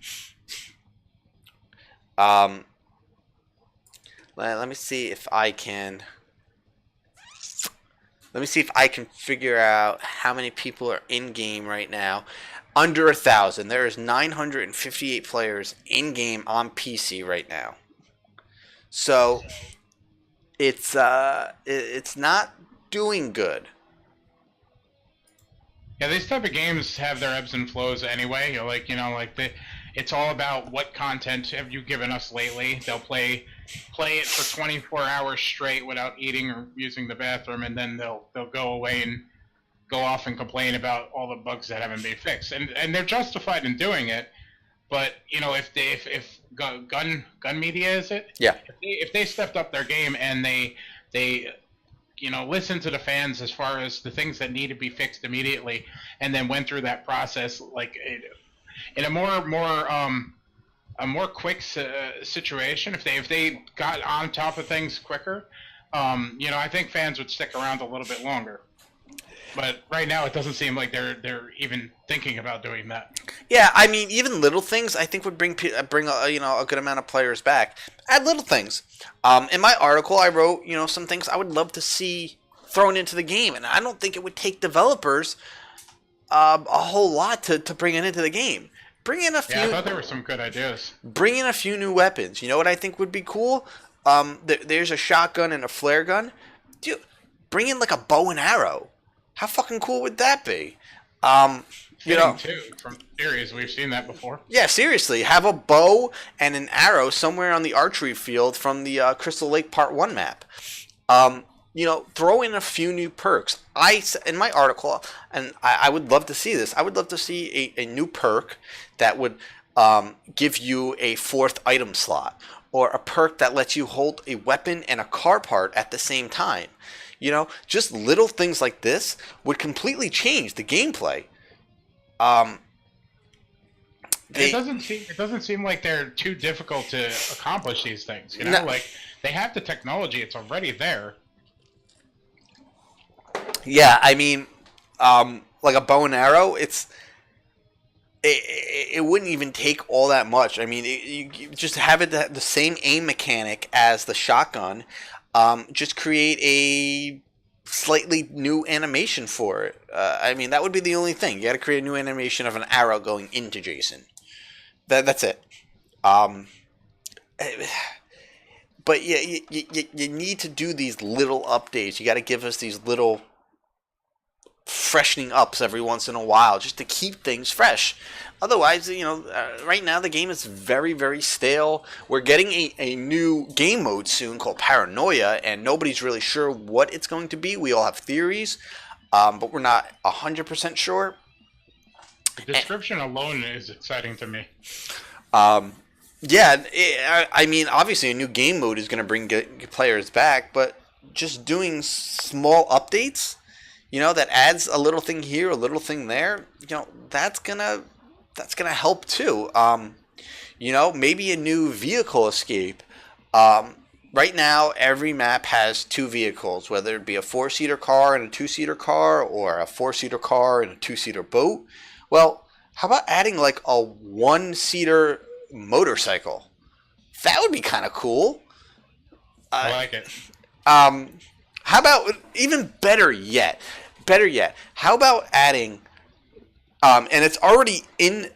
let me see if I can. Let me see if I can figure out how many people are in game right now. Under 1,000. There is 958 players in game on PC right now. So it's not doing good. Yeah, these type of games have their ebbs and flows anyway. It's all about what content have you given us lately. They'll play it for 24 hours straight without eating or using the bathroom, and then they'll go away and go off and complain about all the bugs that haven't been fixed. And they're justified in doing it. But if gun media is it? Yeah. If they stepped up their game and they listened to the fans as far as the things that need to be fixed immediately, and then went through that process in a more quick situation, if they got on top of things quicker, I think fans would stick around a little bit longer. But right now, it doesn't seem like they're even thinking about doing that. Yeah, I mean, even little things I think would bring a good amount of players back. Add little things. In my article, I wrote some things I would love to see thrown into the game, and I don't think it would take developers a whole lot to bring it into the game. Bring in a few. Yeah, I thought there were some good ideas. Bring in a few new weapons. You know what I think would be cool? There's a shotgun and a flare gun. Dude, bring in like a bow and arrow. How fucking cool would that be? Too, from series, we've seen that before. Yeah, seriously. Have a bow and an arrow somewhere on the archery field from the Crystal Lake Part 1 map. Throw in a few new perks. In my article, and I would love to see this, I would love to see a new perk that would give you a 4th item slot, or a perk that lets you hold a weapon and a car part at the same time. Just little things like this would completely change the gameplay. It doesn't seem like they're too difficult to accomplish these things. They have the technology; it's already there. Yeah, I mean, like a bow and arrow, it wouldn't even take all that much. I mean, you just have it the same aim mechanic as the shotgun. Just create a slightly new animation for it. I mean, that would be the only thing. You got to create a new animation of an arrow going into Jason. That's it. But yeah, you need to do these little updates. You got to give us these little freshening ups every once in a while just to keep things fresh. Otherwise, right now the game is very, very stale. We're getting a new game mode soon called Paranoia, and nobody's really sure what it's going to be. We all have theories, but we're not 100% sure. The description alone is exciting to me. Yeah, I mean, obviously a new game mode is going to bring players back, but just doing small updates, that adds a little thing here, a little thing there, that's gonna help too. Maybe a new vehicle escape. Right now, every map has 2 vehicles, whether it be a 4-seater car and a 2-seater car, or a 4-seater car and a 2-seater boat. Well, how about adding like a 1-seater motorcycle? That would be kind of cool. I like it. How about, even better yet, how about adding, and it's already in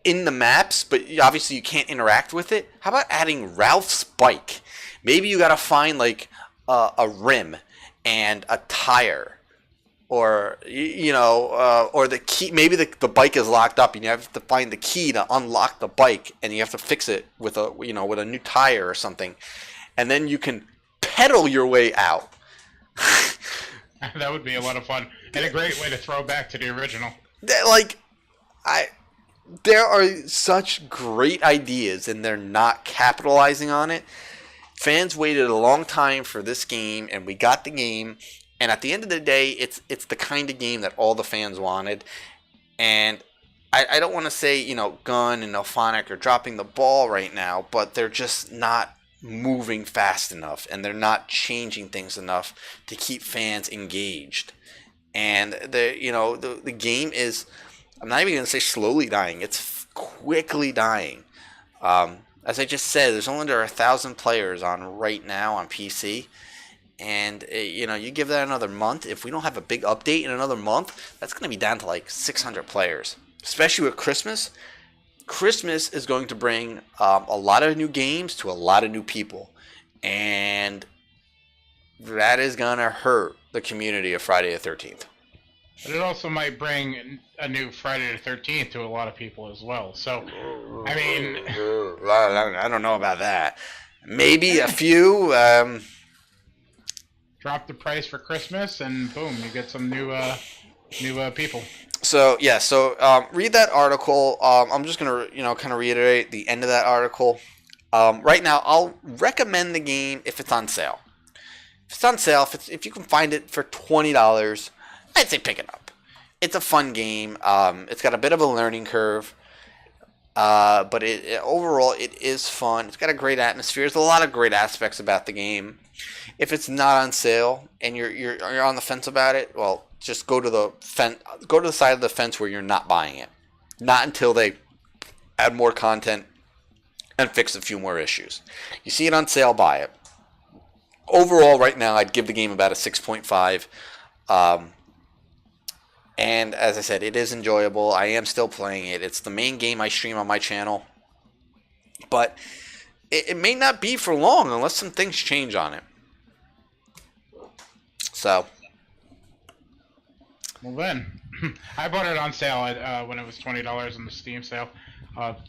the maps, but obviously you can't interact with it. How about adding Ralph's bike? Maybe you got to find like a rim and a tire, or or the key. Maybe the bike is locked up, and you have to find the key to unlock the bike, and you have to fix it with a new tire or something, and then you can pedal your way out. That would be a lot of fun, and a great way to throw back to the original. There are such great ideas, and they're not capitalizing on it. Fans waited a long time for this game, and we got the game. And at the end of the day, it's the kind of game that all the fans wanted. And I don't want to say, Gunn and Elphonic are dropping the ball right now, but they're just not moving fast enough, and they're not changing things enough to keep fans engaged. And the game is, I'm not even going to say slowly dying, it's quickly dying. As I just said, there's only under 1,000 players on right now on PC. And, you give that another month. If we don't have a big update in another month, that's going to be down to like 600 players. Especially with Christmas. Christmas is going to bring a lot of new games to a lot of new people. And that is going to hurt the community of Friday the 13th. But it also might bring a new Friday the 13th to a lot of people as well. So, I mean... I don't know about that. Maybe a few... Drop the price for Christmas, and boom, you get some new people. So read that article. I'm just gonna kind of reiterate the end of that article. Right now, I'll recommend the game if it's on sale. If it's on sale, if you can find it for $20, I'd say pick it up. It's a fun game. It's got a bit of a learning curve, but overall it is fun. It's got a great atmosphere. There's a lot of great aspects about the game. If it's not on sale and you're on the fence about it, well, just go to the side of the fence where you're not buying it. Not until they add more content and fix a few more issues. You see it on sale, buy it. Overall, right now, I'd give the game about a 6.5. And as I said, it is enjoyable. I am still playing it. It's the main game I stream on my channel. But it may not be for long unless some things change on it. So. Well then, I bought it on sale when it was $20 in the Steam sale.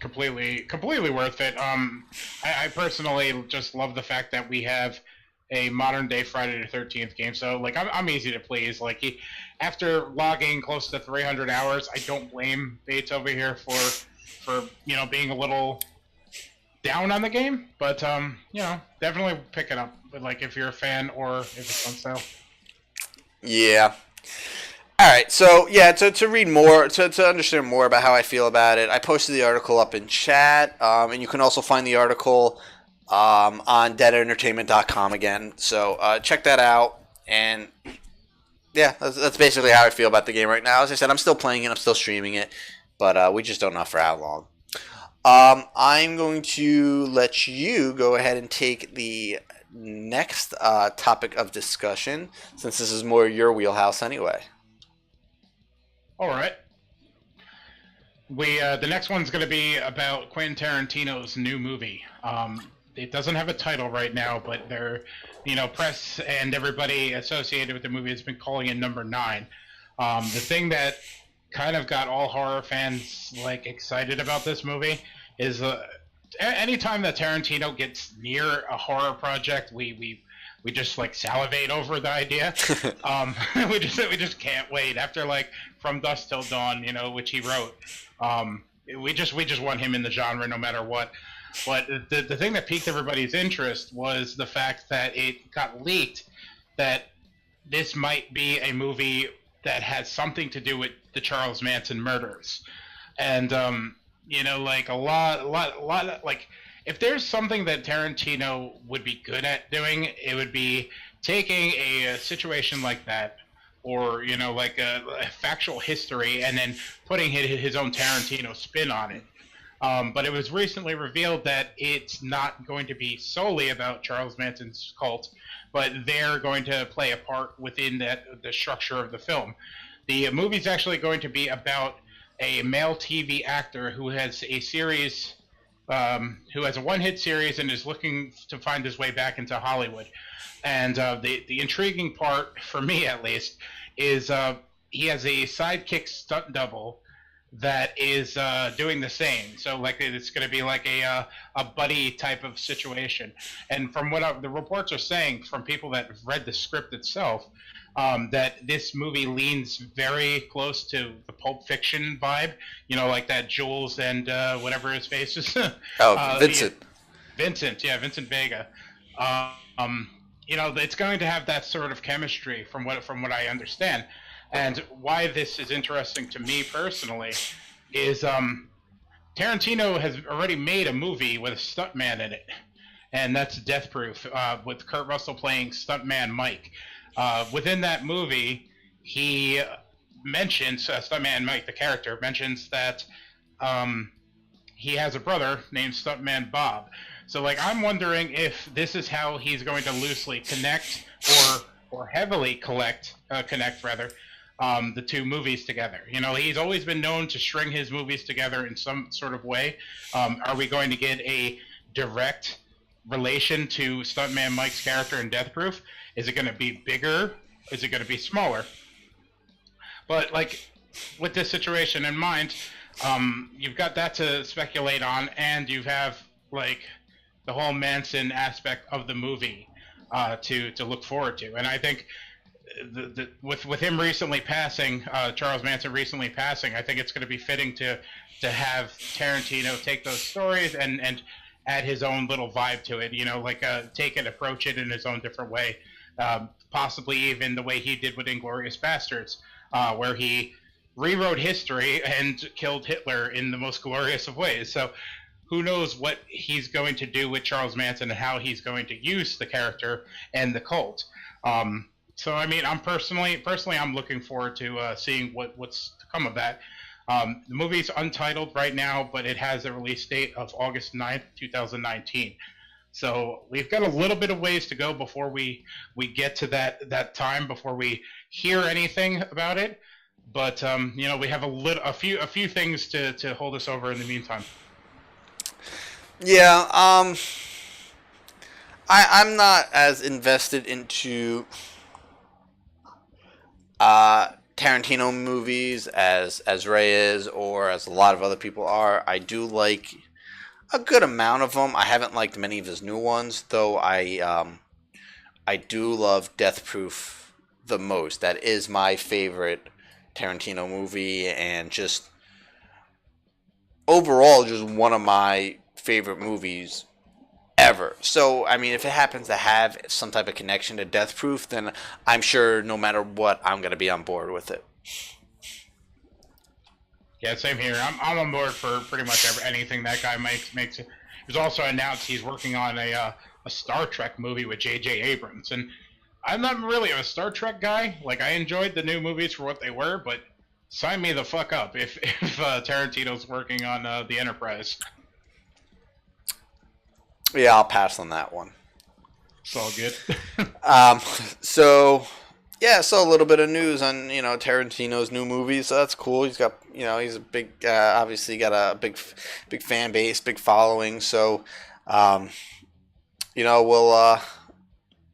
Completely worth it. I personally just love the fact that we have a modern day Friday the 13th game. So like I'm easy to please. Like after logging close to 300 hours, I don't blame Bates over here for being a little down on the game. But definitely pick it up. But like if you're a fan or if it's on sale. Yeah. All right, so yeah, to read more, to understand more about how I feel about it, I posted the article up in chat, and you can also find the article on deadentertainment.com again. So check that out, and yeah, that's basically how I feel about the game right now. As I said, I'm still playing it, I'm still streaming it, but we just don't know for how long. I'm going to let you go ahead and take the next topic of discussion, since this is more your wheelhouse anyway. All right. The next one's going to be about Quentin Tarantino's new movie. It doesn't have a title right now, but press and everybody associated with the movie has been calling it number 9. The thing that kind of got all horror fans excited about this movie is anytime that Tarantino gets near a horror project, we just salivate over the idea. We just can't wait. After From Dusk Till Dawn, which he wrote, we just want him in the genre no matter what. But the thing that piqued everybody's interest was the fact that it got leaked that this might be a movie that has something to do with the Charles Manson murders, and a lot if there's something that Tarantino would be good at doing, it would be taking a situation like that, or a factual history, and then putting his own Tarantino spin on it. But it was recently revealed that it's not going to be solely about Charles Manson's cult, but they're going to play a part within the structure of the film. The movie's actually going to be about a male TV actor who has a series. Who has a one-hit series and is looking to find his way back into Hollywood. And the intriguing part, for me at least, is he has a sidekick stunt double that is doing the same. So it's going to be a buddy type of situation. And from what the reports are saying from people that have read the script itself, that this movie leans very close to the Pulp Fiction vibe, that Jules and whatever his face is. Vincent. Vincent Vega. It's going to have that sort of chemistry from what I understand. And why this is interesting to me personally is Tarantino has already made a movie with a stuntman in it. and that's Death Proof, with Kurt Russell playing Stuntman Mike. Within that movie, he mentions, Stuntman Mike, the character, mentions that he has a brother named Stuntman Bob. So, like, I'm wondering if this is how he's going to loosely connect or heavily connect rather, the two movies together. You know, he's always been known to string his movies together in some sort of way. Are we going to get a direct relation to Stuntman Mike's character in Death Proof? Is it going to be bigger? Is it going to be smaller? But, like, with this situation in mind, you've got that to speculate on, and you have, like, the whole Manson aspect of the movie to look forward to. And I think with him recently passing, Charles Manson recently passing, I think it's going to be fitting to have Tarantino take those stories and add his own little vibe to it. You know, like take it, approach it in his own different way. Possibly even the way he did with Inglourious Basterds, where he rewrote history and killed Hitler in the most glorious of ways. So who knows what he's going to do with Charles Manson and how he's going to use the character and the cult. So, I mean, I'm personally, I'm looking forward to seeing what's to come of that. The movie's untitled right now, but it has a release date of August 9th, 2019. So we've got a little bit of ways to go before we get to that time, before we hear anything about it. But you know, we have a few things to hold us over in the meantime. Yeah, I'm not as invested into Tarantino movies as Ray is, or as a lot of other people are. I do like a good amount of them. I haven't liked many of his new ones, though. I do love Death Proof the most. That is my favorite Tarantino movie, and just overall, just one of my favorite movies ever. So, I mean, if it happens to have some type of connection to Death Proof, then I'm sure no matter what, I'm going to be on board with it. Yeah, same here. I'm on board for pretty much anything that guy makes. He's also announced he's working on a Star Trek movie with J.J. Abrams, and I'm not really a Star Trek guy. Like, I enjoyed the new movies for what they were, but sign me the fuck up if Tarantino's working on the Enterprise. Yeah, I'll pass on that one. It's all good. So a little bit of news on, you know, Tarantino's new movies. So that's cool. He's got, you know, he's a big, obviously got a big fan base, big following. So, you know, we'll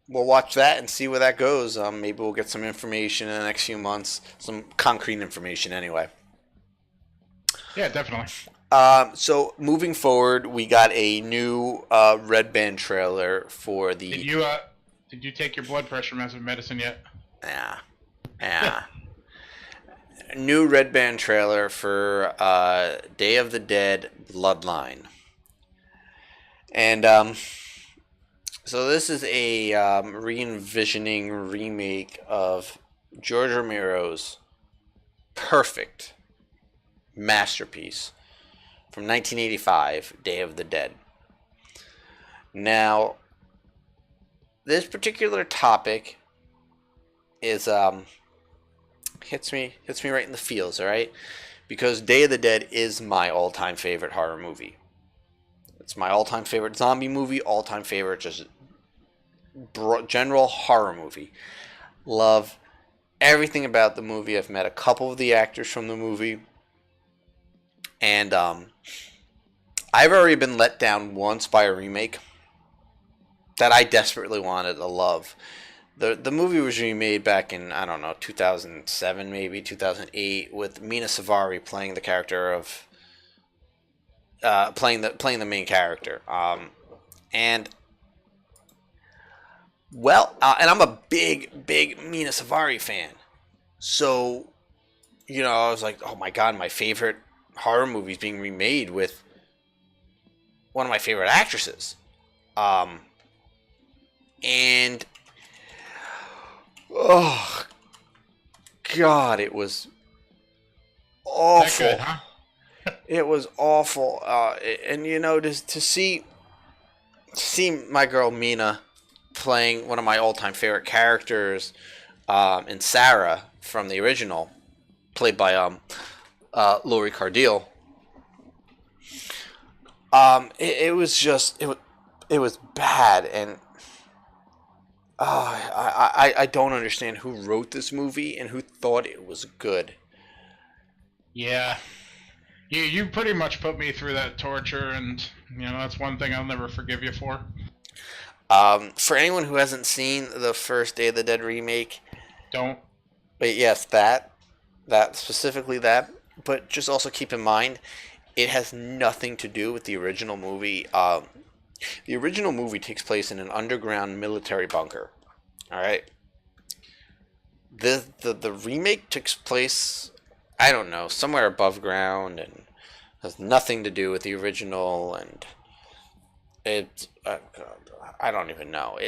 watch that and see where that goes. Maybe we'll get some information in the next few months, some concrete information anyway. Yeah, definitely. So moving forward, we got a new Red Band trailer for the. Did you take your blood pressure medicine yet? Yeah. New Red Band trailer for Day of the Dead: BLOODLINE, and so this is a re-envisioning remake of George Romero's perfect masterpiece from 1985, Day of the Dead. Now, this particular topic is hits me right in the feels, all right? Because Day of the Dead is my all-time favorite horror movie. It's my all-time favorite zombie movie, all-time favorite just general horror movie. Love everything about the movie. I've met a couple of the actors from the movie. And I've already been let down once by a remake that I desperately wanted to love. The movie was remade back in, I don't know, 2007 maybe, 2008, with Mina Savari playing the character of playing the main character. And I'm a big Mina Savari fan. So, you know, I was like, oh my god, my favorite horror movies being remade with one of my favorite actresses. And oh god, it was awful. That good, huh? It was awful. And you know, to see see my girl Mina playing one of my all-time favorite characters in Sarah from the original, played by Laurie Cardille. It was just it was bad, and I don't understand who wrote this movie and who thought it was good. Yeah. You pretty much put me through that torture, and that's one thing I'll never forgive you for. For anyone who hasn't seen the first Day of the Dead remake, don't. But yes, that specifically that. But just also keep in mind, it has nothing to do with the original movie. The original movie takes place in an underground military bunker. All right. The remake takes place, I don't know, somewhere above ground, and has nothing to do with the original. And I don't even know.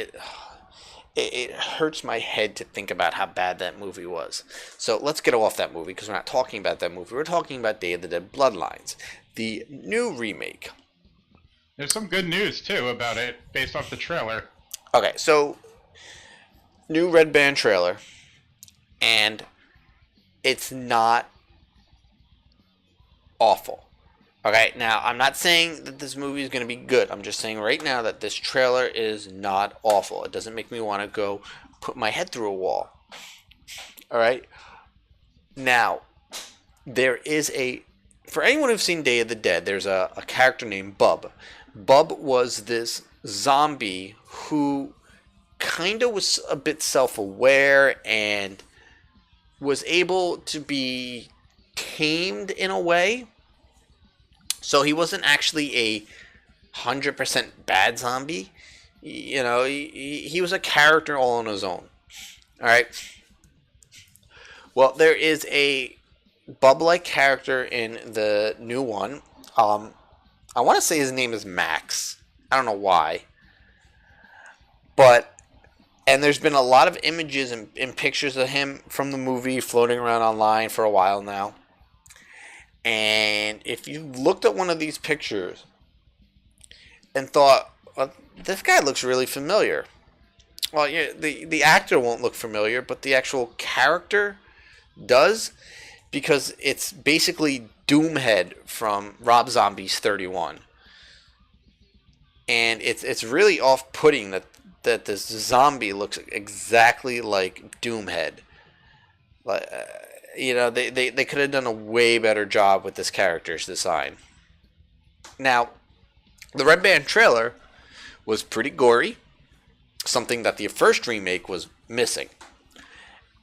It hurts my head to think about how bad that movie was. So let's get off that movie, because we're not talking about that movie. We're talking about Day of the Dead Bloodlines, the new remake. There's some good news, too, about it, based off the trailer. Okay, so, new Red Band trailer, and it's not awful. Okay, now, I'm not saying that this movie is going to be good. I'm just saying right now that this trailer is not awful. It doesn't make me want to go put my head through a wall. Alright? Now, there is for anyone who's seen Day of the Dead, there's a character named Bub. Bub was this zombie who kind of was a bit self-aware and was able to be tamed in a way. So he wasn't actually a 100% bad zombie. He was a character all on his own. Alright? Well, there is a Bub-like character in the new one. I want to say his name is Max. I don't know why. And there's been a lot of images and pictures of him from the movie floating around online for a while now. And if you looked at one of these pictures and thought, well, this guy looks really familiar. Well, yeah, the actor won't look familiar, but the actual character does, because it's basically Doomhead from Rob Zombie's 31. And it's really off-putting that this zombie looks exactly like Doomhead. They could have done a way better job with this character's design. Now, the Red Band trailer was pretty gory, something that the first remake was missing.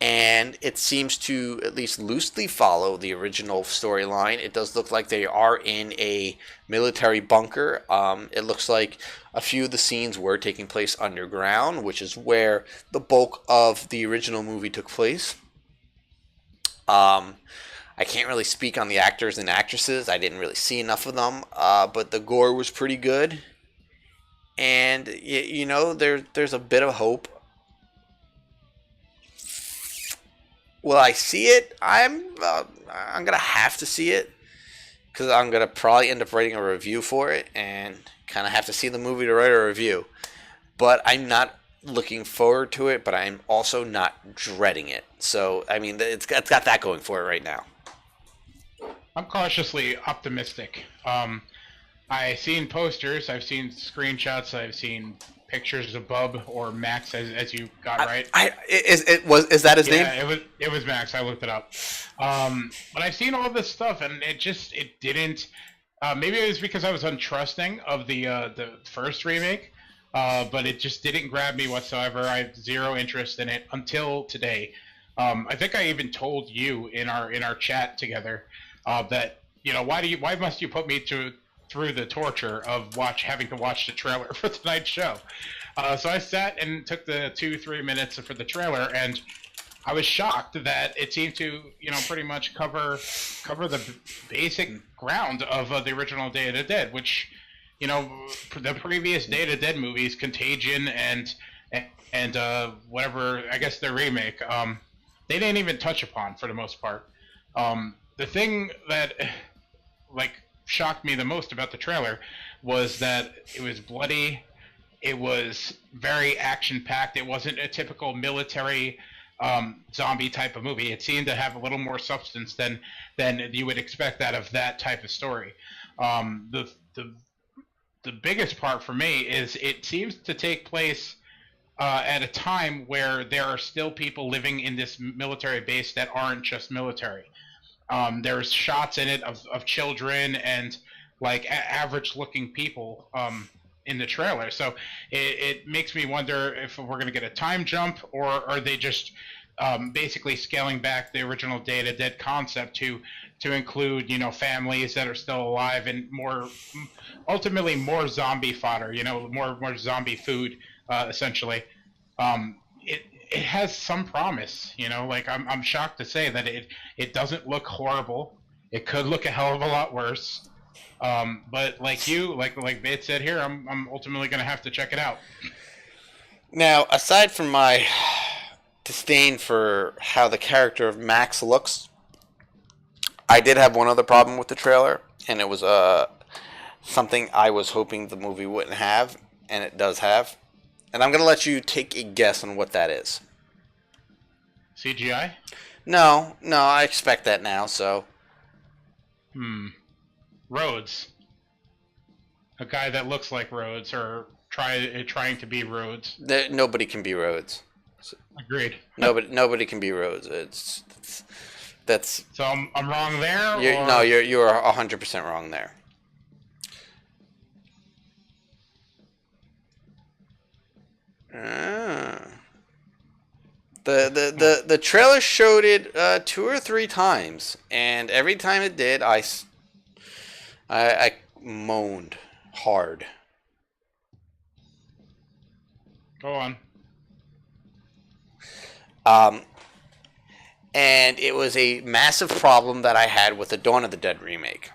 And it seems to at least loosely follow the original storyline. It does look like they are in a military bunker. It looks like a few of the scenes were taking place underground, which is where the bulk of the original movie took place. I can't really speak on the actors and actresses. I didn't really see enough of them. But the gore was pretty good. And, there's a bit of hope. Will I see it? I'm gonna have to see it, because I'm gonna probably end up writing a review for it, and kind of have to see the movie to write a review. But I'm not looking forward to it, but I'm also not dreading it. So I mean, it's got that going for it right now. I'm cautiously optimistic. I've seen posters, I've seen screenshots, I've seen pictures of Bub, or Max, as you got right. Is that his name? Yeah, it was Max. I looked it up. But I've seen all this stuff, and it didn't. Maybe it was because I was untrusting of the first remake, but it just didn't grab me whatsoever. I have zero interest in it until today. I think I even told you in our chat together that why must you put me through the torture of having to watch the trailer for tonight's show. So I sat and took the 2-3 minutes for the trailer, and I was shocked that it seemed to, pretty much cover the basic ground of the original Day of the Dead, which, the previous Day of the Dead movies, Contagion and whatever, I guess their remake, they didn't even touch upon for the most part. The thing that, shocked me the most about the trailer was that it was bloody, It was very action-packed. It wasn't a typical military zombie type of movie. It seemed to have a little more substance than you would expect out of that type of story. The biggest part for me is it seems to take place at a time where there are still people living in this military base that aren't just military. There's shots in it of children and like average-looking people in the trailer. So it makes me wonder if we're going to get a time jump, or are they just basically scaling back the original Day of the Dead concept to include, you know, families that are still alive and ultimately more zombie fodder, you know, more zombie food, essentially. It has some promise, you know, like I'm shocked to say that it doesn't look horrible. It could look a hell of a lot worse. But like Bates said here, I'm ultimately going to have to check it out. Now, aside from my disdain for how the character of Max looks, I did have one other problem with the trailer, and it was something I was hoping the movie wouldn't have, and it does have. And I'm going to let you take a guess on what that is. CGI? No, I expect that now, so. Rhodes. A guy that looks like Rhodes, or trying to be Rhodes. Nobody can be Rhodes. Agreed. Nobody can be Rhodes. That's. So I'm wrong there. No, you're 100% wrong there. The trailer showed it 2 or 3 times, and every time it did, I moaned hard. Go on. And it was a massive problem that I had with the Dawn of the Dead remake.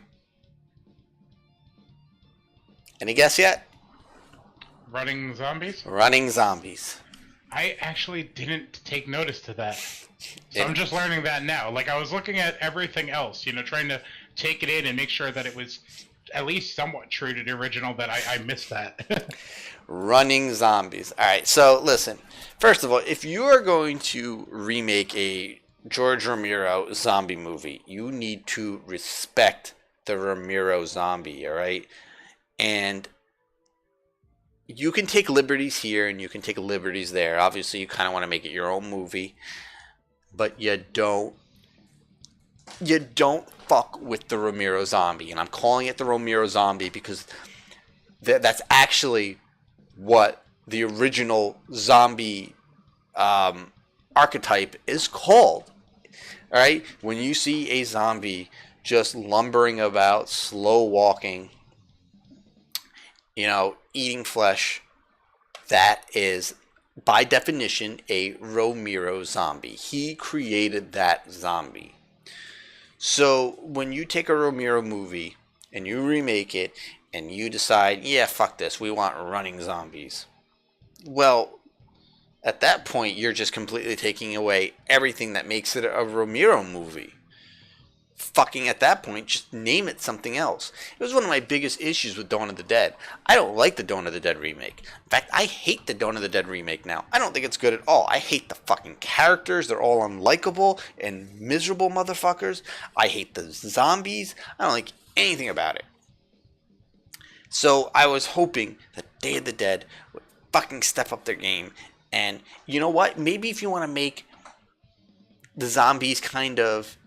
Any guess yet? Running zombies? Running zombies. I actually didn't take notice to that. So I'm just learning that now. Like, I was looking at everything else, you know, trying to take it in and make sure that it was at least somewhat true to the original, that I missed that. Running zombies. All right, so listen. First of all, if you are going to remake a George Romero zombie movie, you need to respect the Romero zombie, all right? And you can take liberties here and you can take liberties there. Obviously, you kind of want to make it your own movie, but you don't fuck with the Romero zombie. And I'm calling it the Romero zombie because that's actually what the original zombie archetype is called. All right? When you see a zombie just lumbering about, slow walking, you know, eating flesh, that is, by definition, a Romero zombie. He created that zombie. So when you take a Romero movie and you remake it and you decide, yeah, fuck this, we want running zombies, well, at that point, you're just completely taking away everything that makes it a Romero movie. Fucking at that point, just name it something else. It was one of my biggest issues with Dawn of the Dead. I don't like the Dawn of the Dead remake. In fact, I hate the Dawn of the Dead remake now. I don't think it's good at all. I hate the fucking characters. They're all unlikable and miserable motherfuckers. I hate the zombies. I don't like anything about it. So I was hoping that Day of the Dead would fucking step up their game. And you know what? Maybe if you want to make the zombies kind of,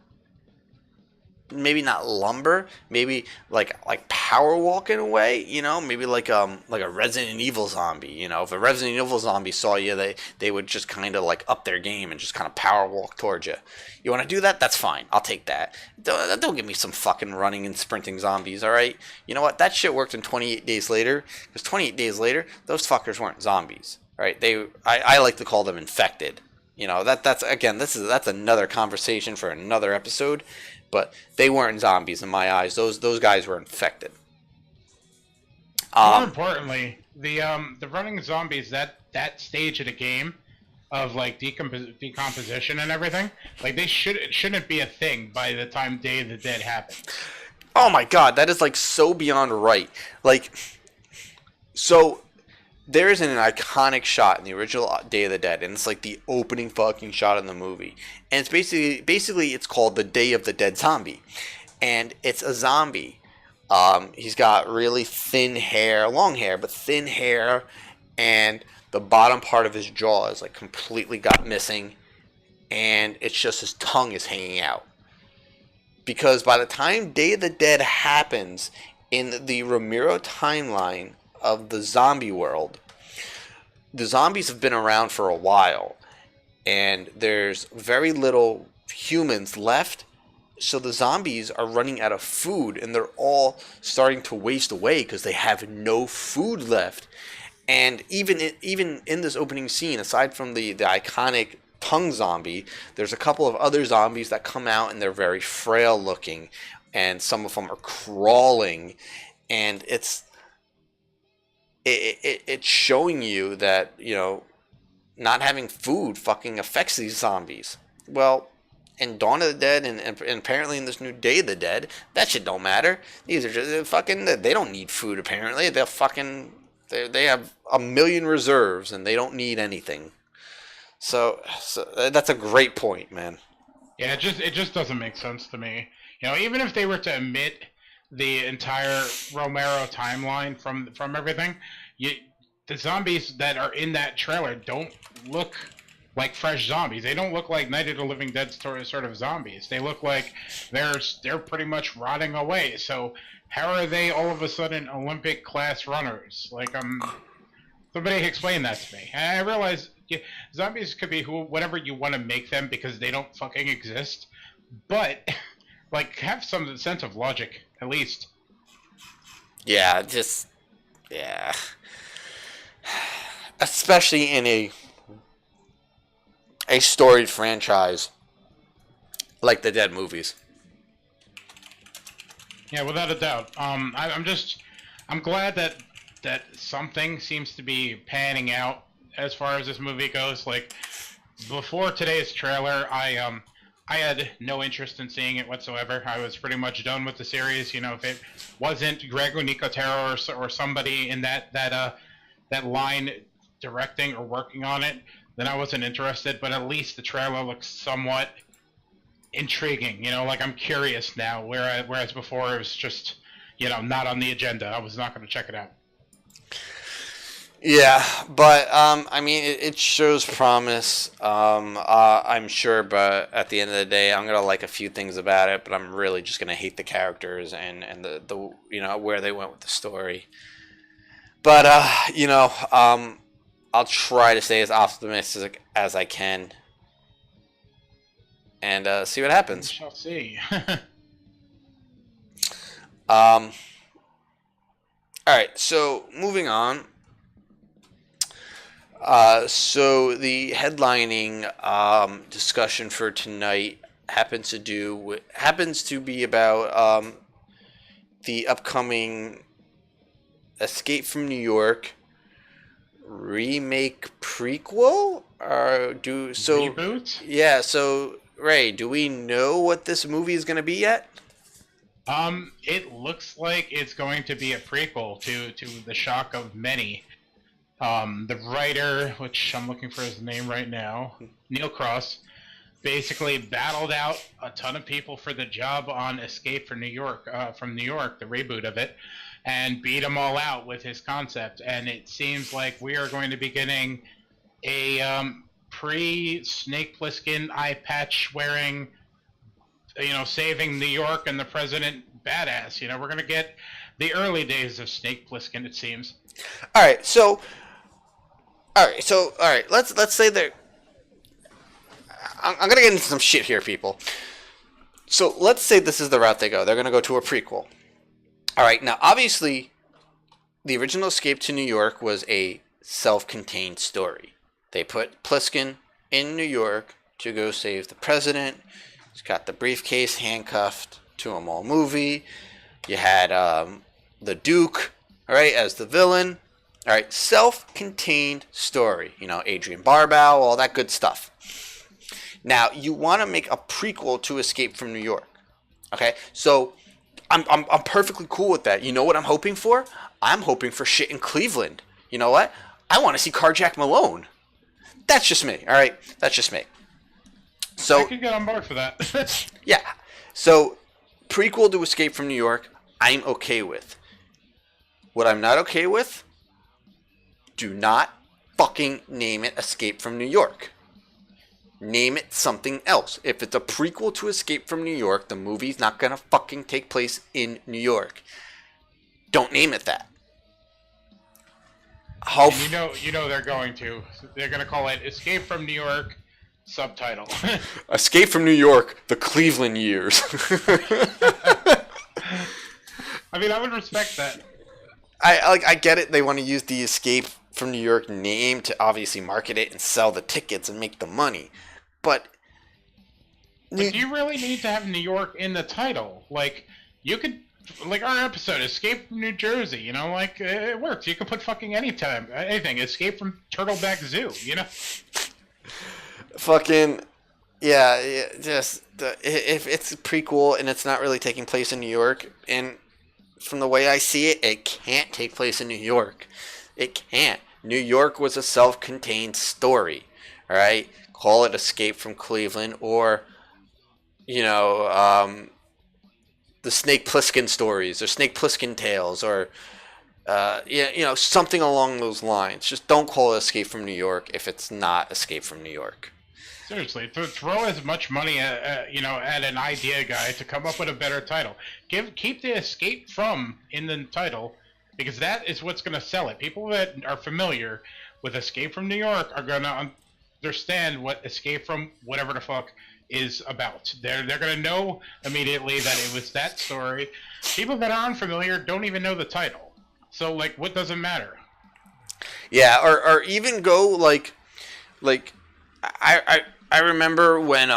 maybe not lumber, maybe like power walk in a way, you know, maybe like a Resident Evil zombie, you know, if a Resident Evil zombie saw you, they would just kind of like up their game and just kind of power walk towards you. You want to do that? That's fine. I'll take that. Don't give me some fucking running and sprinting zombies, all right? You know what? That shit worked in 28 Days Later, because 28 Days Later, those fuckers weren't zombies, all right? I like to call them infected. You know, that's again, that's another conversation for another episode. But they weren't zombies in my eyes. Those guys were infected. More importantly, the running zombies, that stage of the game of like decomposition and everything, like it shouldn't be a thing by the time Day of the Dead happened. Oh my god, that is like so beyond right. Like, so there is an iconic shot in the original Day of the Dead, and it's like the opening fucking shot in the movie. And it's basically it's called the Day of the Dead Zombie. And it's a zombie. He's got really thin hair, long hair, but thin hair, and the bottom part of his jaw is like completely got missing, and it's just his tongue is hanging out. Because by the time Day of the Dead happens in the Romero timeline of the zombie world, the zombies have been around for a while, and there's very little humans left, so the zombies are running out of food, and they're all starting to waste away because they have no food left. And even in this opening scene, aside from the iconic tongue zombie, there's a couple of other zombies that come out, and they're very frail looking, and some of them are crawling, and it's showing you that, you know, not having food fucking affects these zombies. Well, in Dawn of the Dead and apparently in this new Day of the Dead, that shit don't matter. These are just fucking, they don't need food apparently. They'll fucking, they have a million reserves and they don't need anything. So that's a great point, man. Yeah, it just doesn't make sense to me. You know, even if they were to omit the entire Romero timeline from everything, the zombies that are in that trailer don't look like fresh zombies. They don't look like Night of the Living Dead sort of zombies. They look like they're pretty much rotting away. So how are they all of a sudden Olympic class runners? Like, somebody explain that to me. And I realize zombies could be whatever you want to make them because they don't fucking exist. But like, have some sense of logic at least. Yeah, especially in a storied franchise like the Dead movies. Yeah, without a doubt. I'm glad that something seems to be panning out as far as this movie goes. Like, before today's trailer, I had no interest in seeing it whatsoever. I was pretty much done with the series. You know, if it wasn't Greg Nicotero or somebody in that line directing or working on it, then I wasn't interested. But at least the trailer looks somewhat intriguing. You know, like, I'm curious now, whereas before it was just, you know, not on the agenda. I was not going to check it out. Yeah, but I mean, it shows promise. I'm sure, but at the end of the day, I'm gonna like a few things about it, but I'm really just gonna hate the characters and the you know, where they went with the story. But you know, I'll try to stay as optimistic as I can, and see what happens. We shall see. All right, so moving on. So the headlining discussion for tonight happens to be about the upcoming Escape from New York remake prequel. Reboot? Yeah. So Ray, do we know what this movie is going to be yet? It looks like it's going to be a prequel to the shock of many. The writer, which I'm looking for his name right now, Neil Cross, basically battled out a ton of people for the job on Escape from New York, the reboot of it, and beat them all out with his concept. And it seems like we are going to be getting a pre-Snake Plissken eye patch wearing, you know, saving New York and the president badass. You know, we're going to get the early days of Snake Plissken, it seems. All right, so let's say that I'm gonna get into some shit here, people. So let's say this is the route they go. They're gonna go to a prequel. All right, now obviously, the original Escape to New York was a self-contained story. They put Pliskin in New York to go save the president. He's got the briefcase handcuffed to a mall movie. You had the Duke, all right, as the villain. All right, self-contained story. You know, Adrian Barbeau, all that good stuff. Now, you want to make a prequel to Escape from New York. Okay, so I'm perfectly cool with that. You know what I'm hoping for? I'm hoping for shit in Cleveland. You know what? I want to see Carjack Malone. That's just me. All right, that's just me. So I could get on board for that. yeah. So prequel to Escape from New York, I'm okay with. What I'm not okay with, do not fucking name it Escape from New York. Name it something else. If it's a prequel to Escape from New York, the movie's not gonna fucking take place in New York. Don't name it that. You know they're going to. They're going to call it Escape from New York, subtitle. Escape from New York, the Cleveland years. I mean, I would respect that. I get it. They want to use the Escape from New York name to obviously market it and sell the tickets and make the money. But do you really need to have New York in the title? Like, you could, like our episode, Escape from New Jersey, you know, like, it works. You can put fucking anything. Escape from Turtleback Zoo, you know? Fucking, yeah, just, if it's a prequel and it's not really taking place in New York, and from the way I see it, it can't take place in New York. It can't. New York was a self-contained story, all right? Call it Escape from Cleveland, or, you know, the Snake Plissken stories, or Snake Plissken tales, or, you know, something along those lines. Just don't call it Escape from New York if it's not Escape from New York. Seriously, throw as much money at an idea guy to come up with a better title. Keep the Escape from in the title, because that is what's going to sell it. People that are familiar with Escape from New York are going to understand what Escape from whatever the fuck is about. They're going to know immediately that it was that story. People that are unfamiliar don't even know the title. So, like, what does it matter? Yeah, or even go like I remember when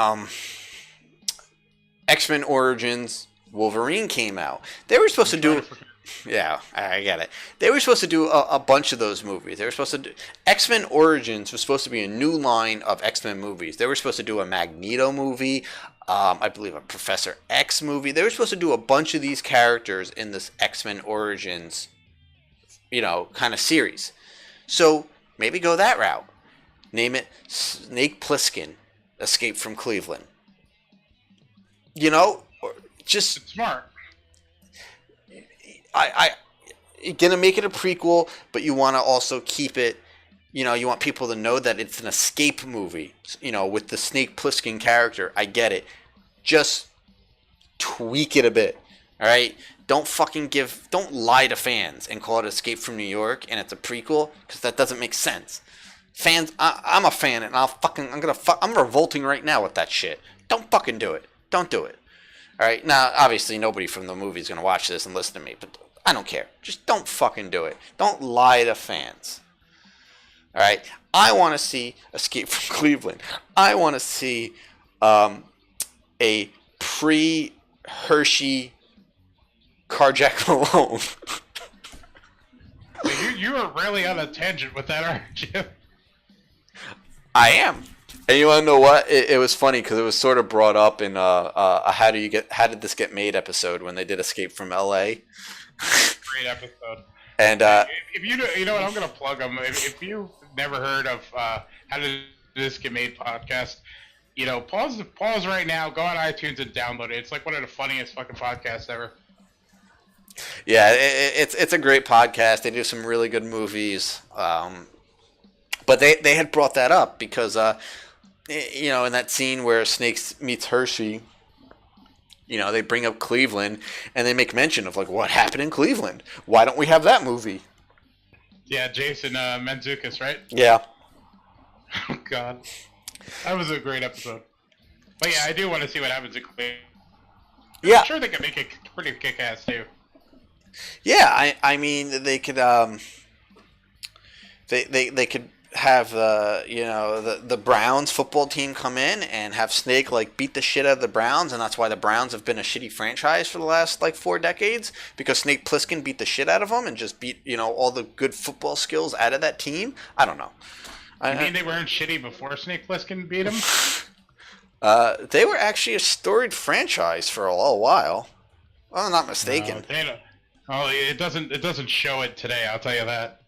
X-Men Origins Wolverine came out. They were supposed to do. Yeah, I get it. They were supposed to do a bunch of those movies. They were supposed to do X-Men Origins was supposed to be a new line of X-Men movies. They were supposed to do a Magneto movie, I believe a Professor X movie. They were supposed to do a bunch of these characters in this X-Men Origins, you know, kind of series. So maybe go that route. Name it Snake Plissken, Escape from Cleveland. You know, or just It's smart. You're gonna make it a prequel, but you want to also keep it. You know, you want people to know that it's an escape movie. You know, with the Snake Plissken character. I get it. Just tweak it a bit. All right. Don't lie to fans and call it Escape from New York and it's a prequel, because that doesn't make sense. Fans, I'm a fan and I'm revolting right now with that shit. Don't fucking do it. Don't do it. All right. Now, obviously, nobody from the movie is gonna watch this and listen to me, but I don't care. Just don't fucking do it. Don't lie to fans. All right. I want to see Escape from Cleveland. I want to see a pre-Hershey Carjack Malone. You are really on a tangent with that, aren't you? I am. And you want to know what? It was funny because it was sort of brought up in a How Did This Get Made episode when they did Escape from L.A. Great episode. And if you know what, I'm gonna plug them. If you've never heard of How Did This Get Made podcast, you know, pause right now. Go on iTunes and download it. It's like one of the funniest fucking podcasts ever. Yeah, it's a great podcast. They do some really good movies. But they had brought that up because you know, in that scene where Snakes meets Hershey, you know, they bring up Cleveland and they make mention of like what happened in Cleveland. Why don't we have that movie? Yeah, Jason Mantzoukas, right? Yeah. Oh God, that was a great episode. But yeah, I do want to see what happens in Cleveland. Yeah, I'm sure they could make it pretty kick-ass too. Yeah, I mean they could they could have you know, the Browns football team come in and have Snake like beat the shit out of the Browns, and that's why the Browns have been a shitty franchise for the last like 4 decades, because Snake Plissken beat the shit out of them and just beat, you know, all the good football skills out of that team. I don't know. You mean they weren't shitty before Snake Plissken beat them? They were actually a storied franchise for a while. Well, I'm not mistaken. Oh, it doesn't show it today. I'll tell you that.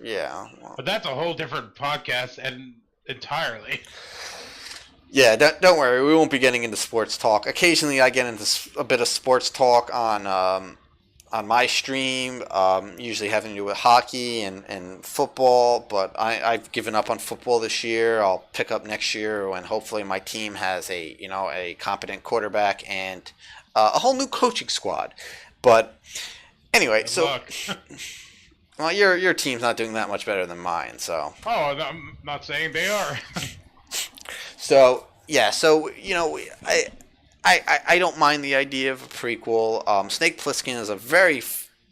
Yeah. Well. But that's a whole different podcast and entirely. Yeah, don't worry. We won't be getting into sports talk. Occasionally, I get into a bit of sports talk on my stream. Usually having to do with hockey and football. But I've given up on football this year. I'll pick up next year when hopefully my team has a competent quarterback and a whole new coaching squad. But anyway, Good so luck. well, your team's not doing that much better than mine. So I'm not saying they are. So yeah, so I don't mind the idea of a prequel. Snake Plissken is a very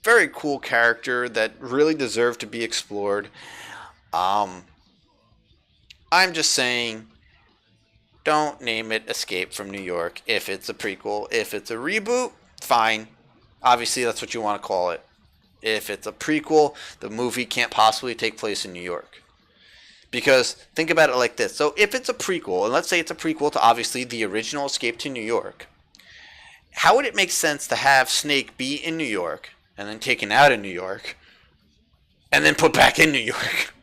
very cool character that really deserved to be explored. I'm just saying, don't name it Escape from New York if it's a prequel. If it's a reboot, fine. Obviously, that's what you want to call it. If it's a prequel, the movie can't possibly take place in New York. Because think about it like this. So if it's a prequel, and let's say it's a prequel to obviously the original Escape to New York, how would it make sense to have Snake be in New York and then taken out of New York and then put back in New York?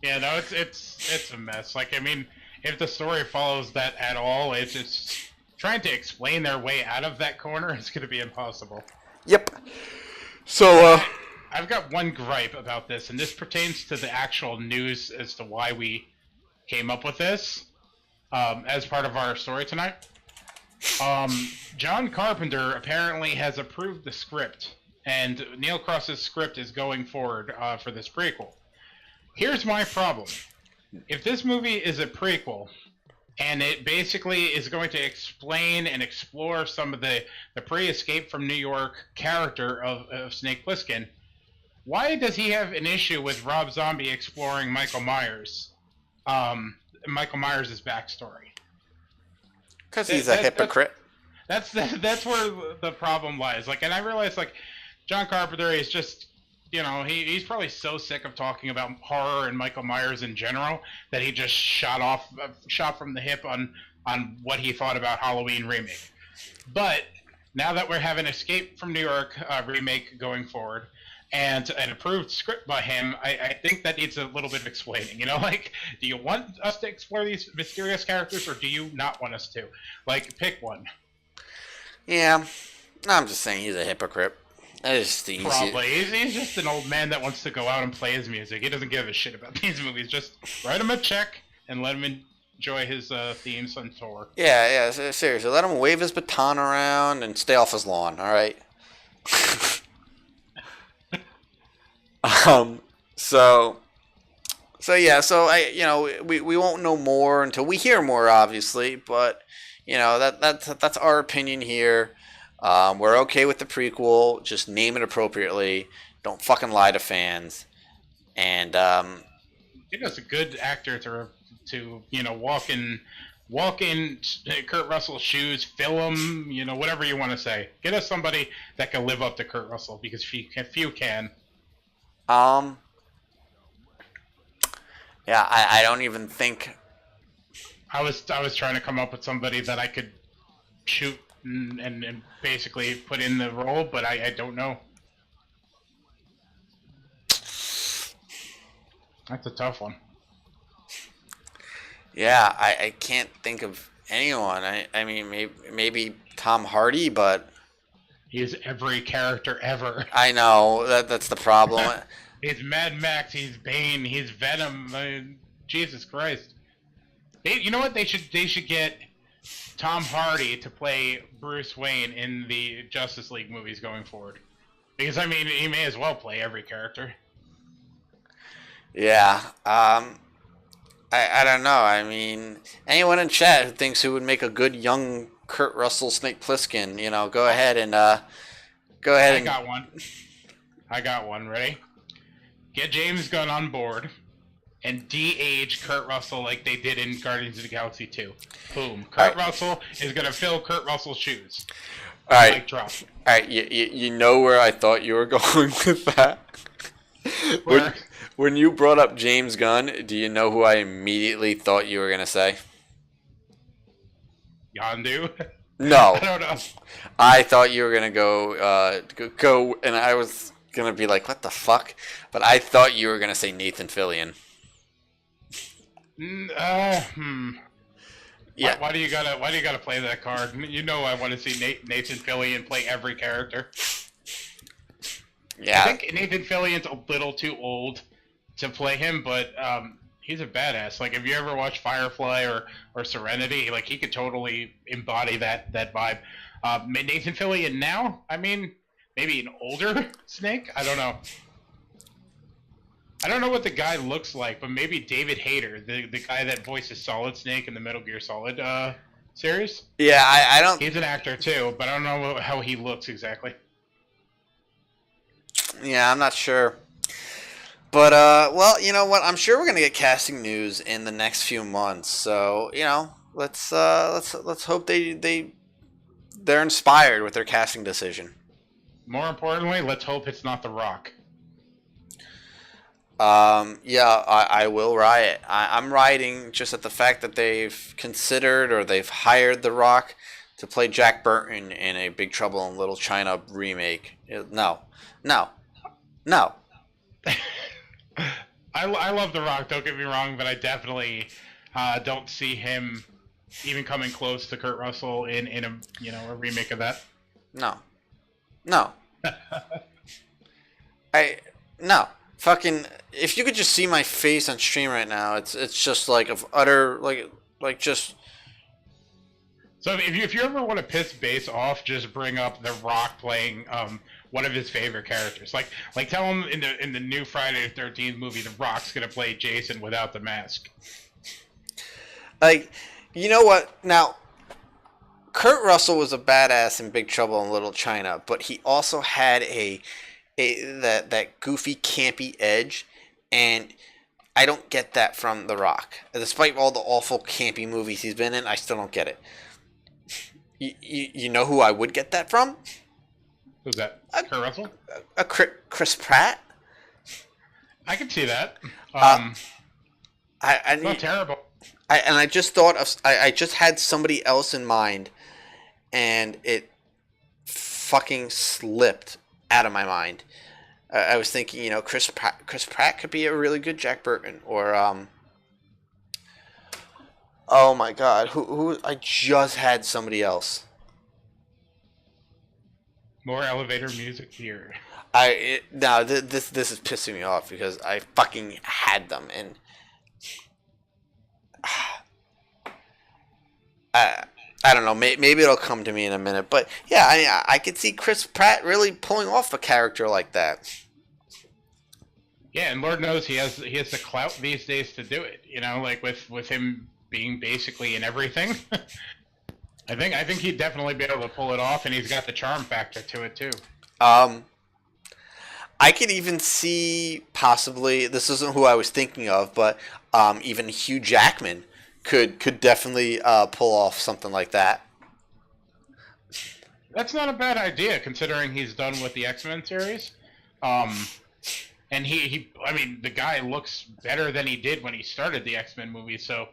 Yeah, no, it's a mess. Like, I mean, if the story follows that at all, it's trying to explain their way out of that corner is going to be impossible. Yep. So, I've got one gripe about this, and this pertains to the actual news as to why we came up with this as part of our story tonight. John Carpenter apparently has approved the script, and Neil Cross's script is going forward for this prequel. Here's my problem. If this movie is a prequel, and it basically is going to explain and explore some of the pre-Escape from New York character of Snake Plissken, why does he have an issue with Rob Zombie exploring Michael Myers' backstory? Because he's a hypocrite. That's where the problem lies. Like, and I realize, like, John Carpenter is just, he's probably so sick of talking about horror and Michael Myers in general that he just shot from the hip on what he thought about Halloween remake. But now that we're having Escape from New York remake going forward, and an approved script by him, I think that needs a little bit of explaining. Like, do you want us to explore these mysterious characters, or do you not want us to? Like, pick one. Yeah, I'm just saying he's a hypocrite. That is just the easy. Probably. He's just an old man that wants to go out and play his music. He doesn't give a shit about these movies. Just write him a check and let him enjoy his themes on tour. Yeah, seriously. Let him wave his baton around and stay off his lawn, all right? So we won't know more until we hear more, obviously, but that's our opinion here. We're okay with the prequel. Just name it appropriately. Don't fucking lie to fans. And Give us a good actor to walk in Kurt Russell's shoes, fill him, whatever you want to say. Get us somebody that can live up to Kurt Russell, because few can. Yeah, I don't even think. I was trying to come up with somebody that I could shoot and basically put in the role, but I don't know. That's a tough one. Yeah, I can't think of anyone. I mean, maybe Tom Hardy, but He's every character ever. I know that's the problem. He's Mad Max. He's Bane. He's Venom. Jesus Christ! You know what? They should get Tom Hardy to play Bruce Wayne in the Justice League movies going forward. Because, I mean, he may as well play every character. Yeah. I don't know. I mean, anyone in chat who thinks who would make a good young Kurt Russell Snake Plissken, go ahead and I got one. Ready? Get James Gunn on board and de-age Kurt Russell like they did in Guardians of the Galaxy 2. Boom. Kurt Russell is going to fill Kurt Russell's shoes. All right. Mic drop. All right. You know where I thought you were going with that? Where? When you brought up James Gunn, do you know who I immediately thought you were going to say? Yondu? No. I don't know. I thought you were gonna go, and I was gonna be like, "What the fuck?" But I thought you were gonna say Nathan Fillion. Yeah. Why do you gotta play that card? You know I want to see Nathan Fillion play every character. Yeah. I think Nathan Fillion's a little too old to play him, but he's a badass. Like, if you ever watch Firefly or Serenity, like, he could totally embody that vibe. Nathan Fillion now, I mean, maybe an older Snake? I don't know. I don't know what the guy looks like, but maybe David Hayter, the guy that voices Solid Snake in the Metal Gear Solid series. Yeah, I don't... He's an actor, too, but I don't know how he looks exactly. Yeah, I'm not sure. But, well, you know what? I'm sure we're going to get casting news in the next few months. So, you know, let's hope they're inspired with their casting decision. More importantly, let's hope it's not The Rock. Yeah, I will riot. I'm rioting just at the fact that they've considered or they've hired The Rock to play Jack Burton in a Big Trouble in Little China remake. No. I love The Rock, don't get me wrong, but I definitely don't see him even coming close to Kurt Russell in a remake of that. No. No. Fucking, if you could just see my face on stream right now, it's just like of utter like just. So if you ever want to piss Bates off, just bring up The Rock playing one of his favorite characters. Like tell him in the new Friday the 13th movie, The Rock's gonna play Jason without the mask. Like, you know what? Now, Kurt Russell was a badass in Big Trouble in Little China, but he also had that goofy, campy edge, and I don't get that from The Rock. Despite all the awful, campy movies he's been in, I still don't get it. You know who I would get that from? Who's that? Kurt Russell? Chris Pratt. I can see that. It's not terrible. I just thought of. I just had somebody else in mind, and it fucking slipped out of my mind. I was thinking, you know, Chris Pratt could be a really good Jack Burton, or oh my God, who I just had somebody else. More elevator music here. This is pissing me off because I fucking had them, and I don't know. Maybe it'll come to me in a minute, but yeah, I could see Chris Pratt really pulling off a character like that. Yeah, and Lord knows he has the clout these days to do it. You know, like with him being basically in everything. I think he'd definitely be able to pull it off, and he's got the charm factor to it too. I could even see possibly, this isn't who I was thinking of, but even Hugh Jackman could definitely pull off something like that. That's not a bad idea, considering he's done with the X-Men series. And I mean, the guy looks better than he did when he started the X-Men movie, so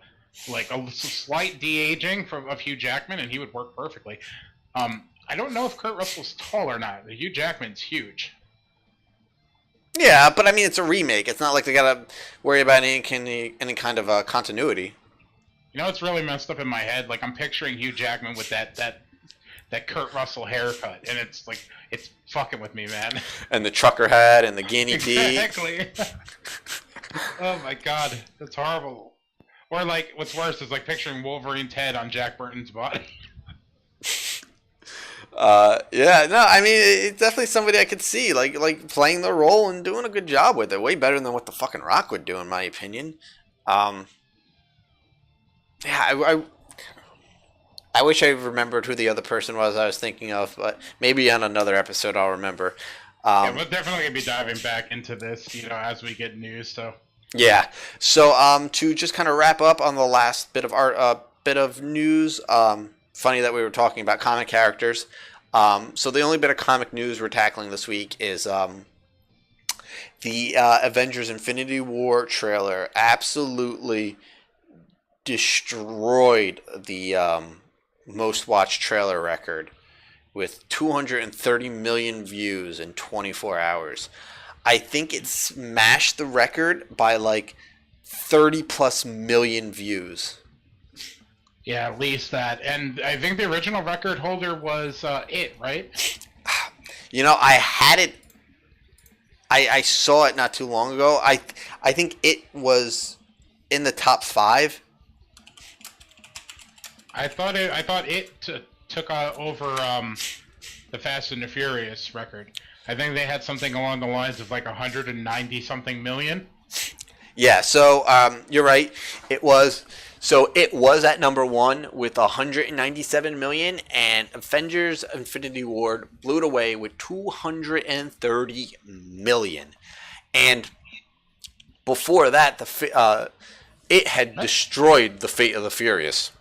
like a slight de-aging of Hugh Jackman, and he would work perfectly. I don't know if Kurt Russell's tall or not. Hugh Jackman's huge. Yeah, but I mean, it's a remake. It's not like they gotta worry about any kind of continuity. You know, it's really messed up in my head. Like, I'm picturing Hugh Jackman with that Kurt Russell haircut, and it's like, it's fucking with me, man. And the trucker hat and the guinea pig. Exactly. Oh my God, that's horrible. Or like, what's worse is like picturing Wolverine's head on Jack Burton's body. Yeah, no, I mean, it's definitely somebody I could see, like playing the role and doing a good job with it. Way better than what the fucking Rock would do, in my opinion. Yeah, I wish I remembered who the other person was I was thinking of, but maybe on another episode I'll remember. Yeah, we're definitely gonna be diving back into this, you know, as we get news. So. Yeah. So to just kind of wrap up on the last bit of news. Funny that we were talking about comic characters. So the only bit of comic news we're tackling this week is the Avengers Infinity War trailer absolutely destroyed the most watched trailer record with 230 million views in 24 hours. I think it smashed the record by like 30 plus million views. Yeah, at least that. And I think the original record holder was It, right? You know, I had it. I saw it not too long ago. I think it was in the top 5. I thought it took over the Fast and the Furious record. I think they had something along the lines of like 190 something million. Yeah, so you're right. It was at number 1 with 197 million, and Avengers: Infinity War blew it away with 230 million. And before that, it had destroyed the Fate of the Furious.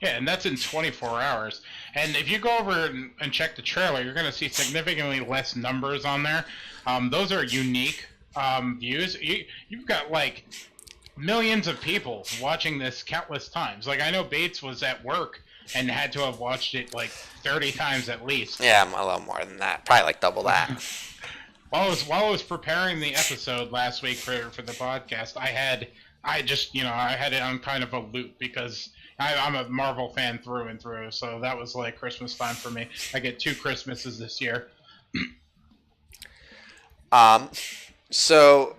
Yeah, and that's in 24 hours. And if you go over and check the trailer, you're going to see significantly less numbers on there. Those are unique views. You've got like millions of people watching this countless times. Like, I know Bates was at work and had to have watched it like 30 times at least. Yeah, a lot more than that. Probably like double that. While I was preparing the episode last week for the podcast, I had it on kind of a loop because I'm a Marvel fan through and through, so that was like Christmas time for me. I get 2 Christmases this year. So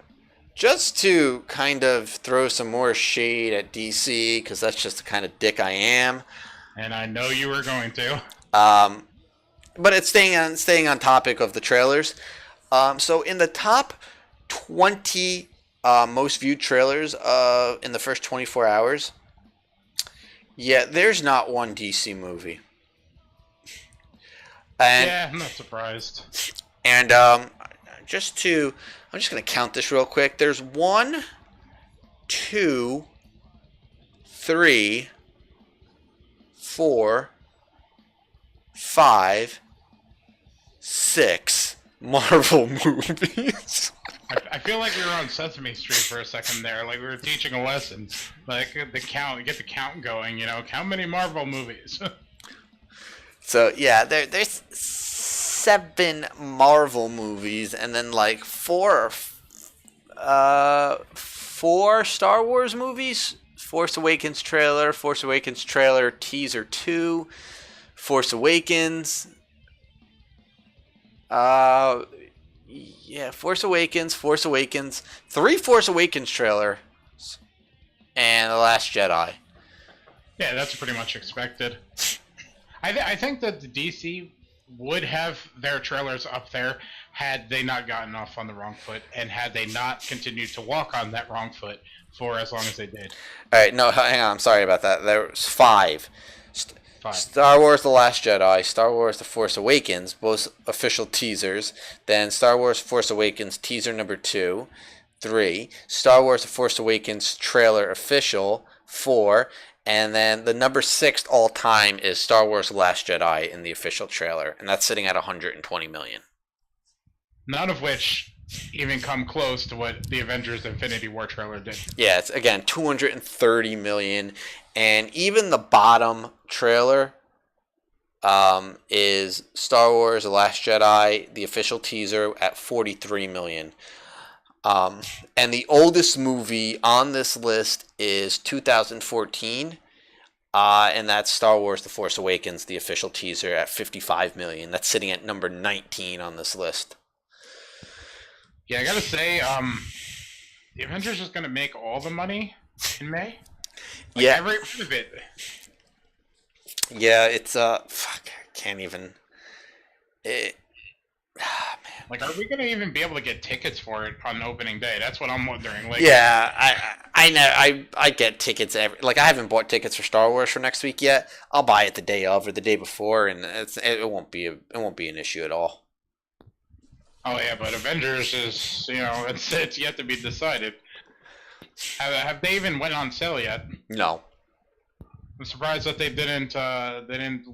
just to kind of throw some more shade at DC, because that's just the kind of dick I am. And I know you were going to. But it's staying on topic of the trailers. So in the top 20 most viewed trailers in the first 24 hours, yeah, there's not one DC movie. And, yeah, I'm not surprised. And I'm just going to count this real quick. There's 1, 2, 3, 4, 5, 6 Marvel movies. I feel like we were on Sesame Street for a second there, like we were teaching a lesson. Like get the count going, count many Marvel movies. So yeah, there's 7 Marvel movies, and then like 4 Star Wars movies. Force Awakens trailer, teaser 2, Force Awakens. Yeah, Force Awakens, 3 Force Awakens trailers, and The Last Jedi. Yeah, that's pretty much expected. I think that the DC would have their trailers up there had they not gotten off on the wrong foot and had they not continued to walk on that wrong foot for as long as they did. All right, no, hang on, I'm sorry about that. There's 5. Star Wars: The Last Jedi, Star Wars: The Force Awakens, both official teasers. Then Star Wars: Force Awakens teaser number 2, 3. Star Wars: The Force Awakens trailer official, 4. And then the number 6 all time is Star Wars: The Last Jedi in the official trailer, and that's sitting at 120 million. None of which even come close to what the Avengers: Infinity War trailer did. Yeah, it's again 230 million. And even the bottom trailer is Star Wars: The Last Jedi, the official teaser, at 43 million. And the oldest movie on this list is 2014, and that's Star Wars: The Force Awakens, the official teaser, at 55 million. That's sitting at number 19 on this list. Yeah, I gotta say, the Avengers is gonna make all the money in May. Like, yeah, every bit of it. Yeah, it's fuck, I can't even. Man. Like, are we gonna even be able to get tickets for it on opening day? That's what I'm wondering. Like, yeah, I know. I get tickets I haven't bought tickets for Star Wars for next week yet. I'll buy it the day of or the day before, and it won't be an issue at all. Oh yeah, but Avengers is it's yet to be decided. Have they even went on sale yet? No. I'm surprised that they didn't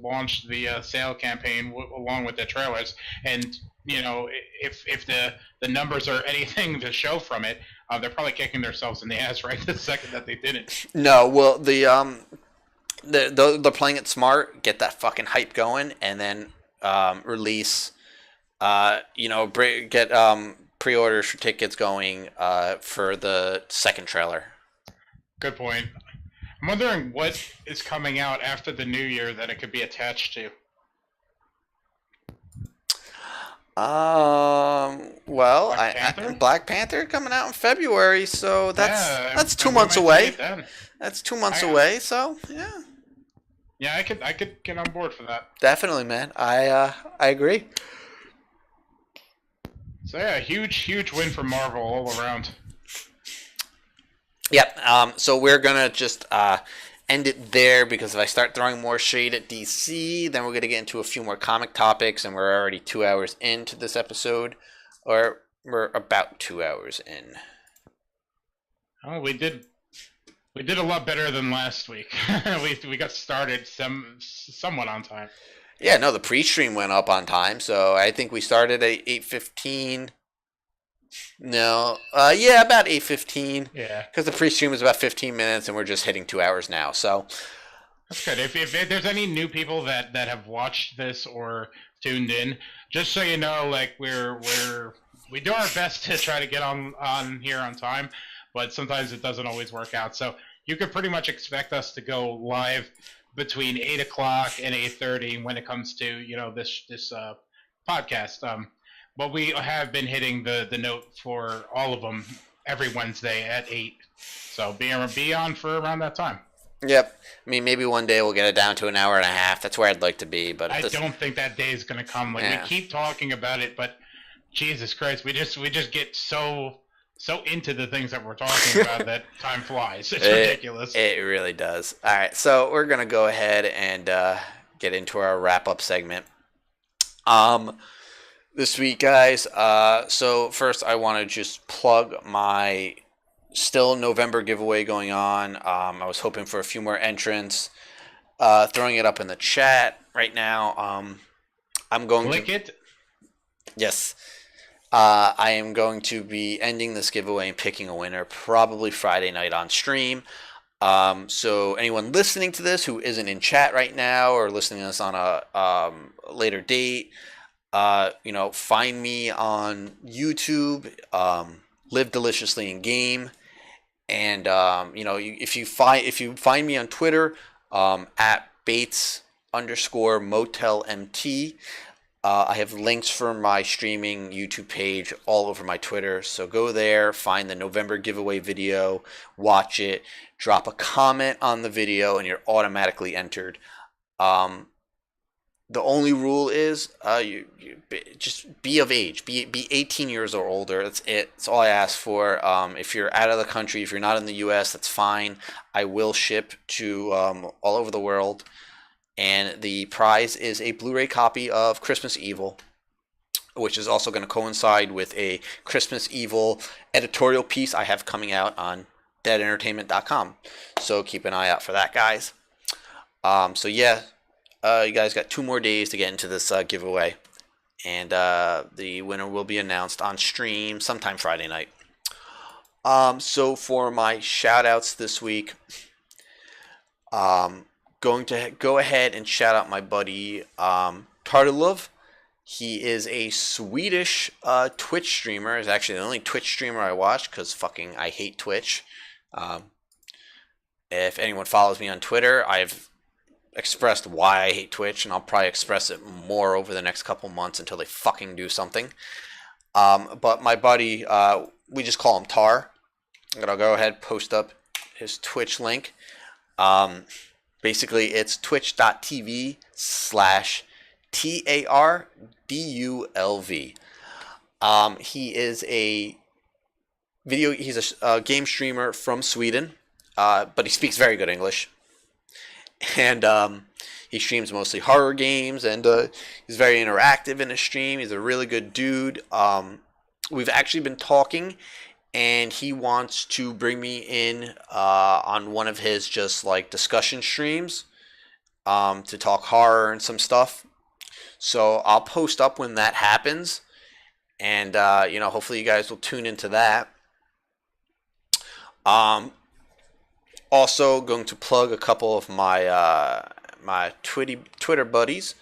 launch the sale campaign along with the trailers. And if the numbers are anything to show from it, they're probably kicking themselves in the ass right this second that they didn't. No, well the they're playing it smart, get that fucking hype going, and then release. Get pre-orders for tickets going for the second trailer. Good point. I'm wondering what is coming out after the new year that it could be attached to. Black Panther coming out in February, so that's 2 months away. That's 2 months away, so yeah. Yeah, I could get on board for that. Definitely, man. I agree. So yeah, huge win for Marvel all around. Yep. So we're gonna just end it there, because if I start throwing more shade at DC, then we're gonna get into a few more comic topics, and we're already 2 hours into this episode, or we're about 2 hours in. Oh, we did a lot better than last week. we got started somewhat on time. Yeah, no, the pre-stream went up on time, so I think we started at 8:15. No, about 8:15. Yeah. Because the pre-stream was about 15 minutes, and we're just hitting 2 hours now, so. That's good. If there's any new people that have watched this or tuned in, just so you know, like we do our best to try to get on here on time, but sometimes it doesn't always work out. So you could pretty much expect us to go live between 8 o'clock and 8:30 when it comes to this podcast. But we have been hitting the note for all of them every Wednesday at 8. So be on for around that time. Yep. I mean, maybe one day we'll get it down to an hour and a half. That's where I'd like to be. But I don't think that day is going to come. We keep talking about it, but Jesus Christ, we just get so into the things that we're talking about that time flies. It's ridiculous. It really does. All right, so we're going to go ahead and get into our wrap-up segment. This week, guys, so first I want to just plug my still November giveaway going on. I was hoping for a few more entrants. Throwing it up in the chat right now. I'm going to... Click it? Yes. I am going to be ending this giveaway and picking a winner probably Friday night on stream. So anyone listening to this who isn't in chat right now or listening to this on a later date, find me on YouTube, Live Deliciously in Game, and if you find me on Twitter at Bates_MotelMT. I have links for my streaming YouTube page all over my Twitter, so go there, find the November giveaway video, watch it, drop a comment on the video, and you're automatically entered. The only rule is you just be of age, be 18 years or older. That's it. That's all I ask for. If you're out of the country, if you're not in the U.S., that's fine. I will ship to all over the world. And the prize is a Blu-ray copy of Christmas Evil, which is also going to coincide with a Christmas Evil editorial piece I have coming out on deadentertainment.com. So keep an eye out for that, guys. You guys got 2 more days to get into this giveaway. And the winner will be announced on stream sometime Friday night. So for my shout-outs this week, going to go ahead and shout out my buddy Tartalov. He is a Swedish Twitch streamer. He's actually the only Twitch streamer I watch because I hate Twitch. If anyone follows me on Twitter, I've expressed why I hate Twitch, and I'll probably express it more over the next couple months until they fucking do something. But my buddy, we just call him Tar. I'm going to go ahead and post up his Twitch link. Basically, it's twitch.tv/TARDULV. He is he's a game streamer from Sweden, but he speaks very good English. And he streams mostly horror games, and he's very interactive in his stream. He's a really good dude. We've actually been talking, and he wants to bring me in on one of his just like discussion streams to talk horror and some stuff. So I'll post up when that happens, and hopefully you guys will tune into that. Also, going to plug a couple of my Twitter buddies.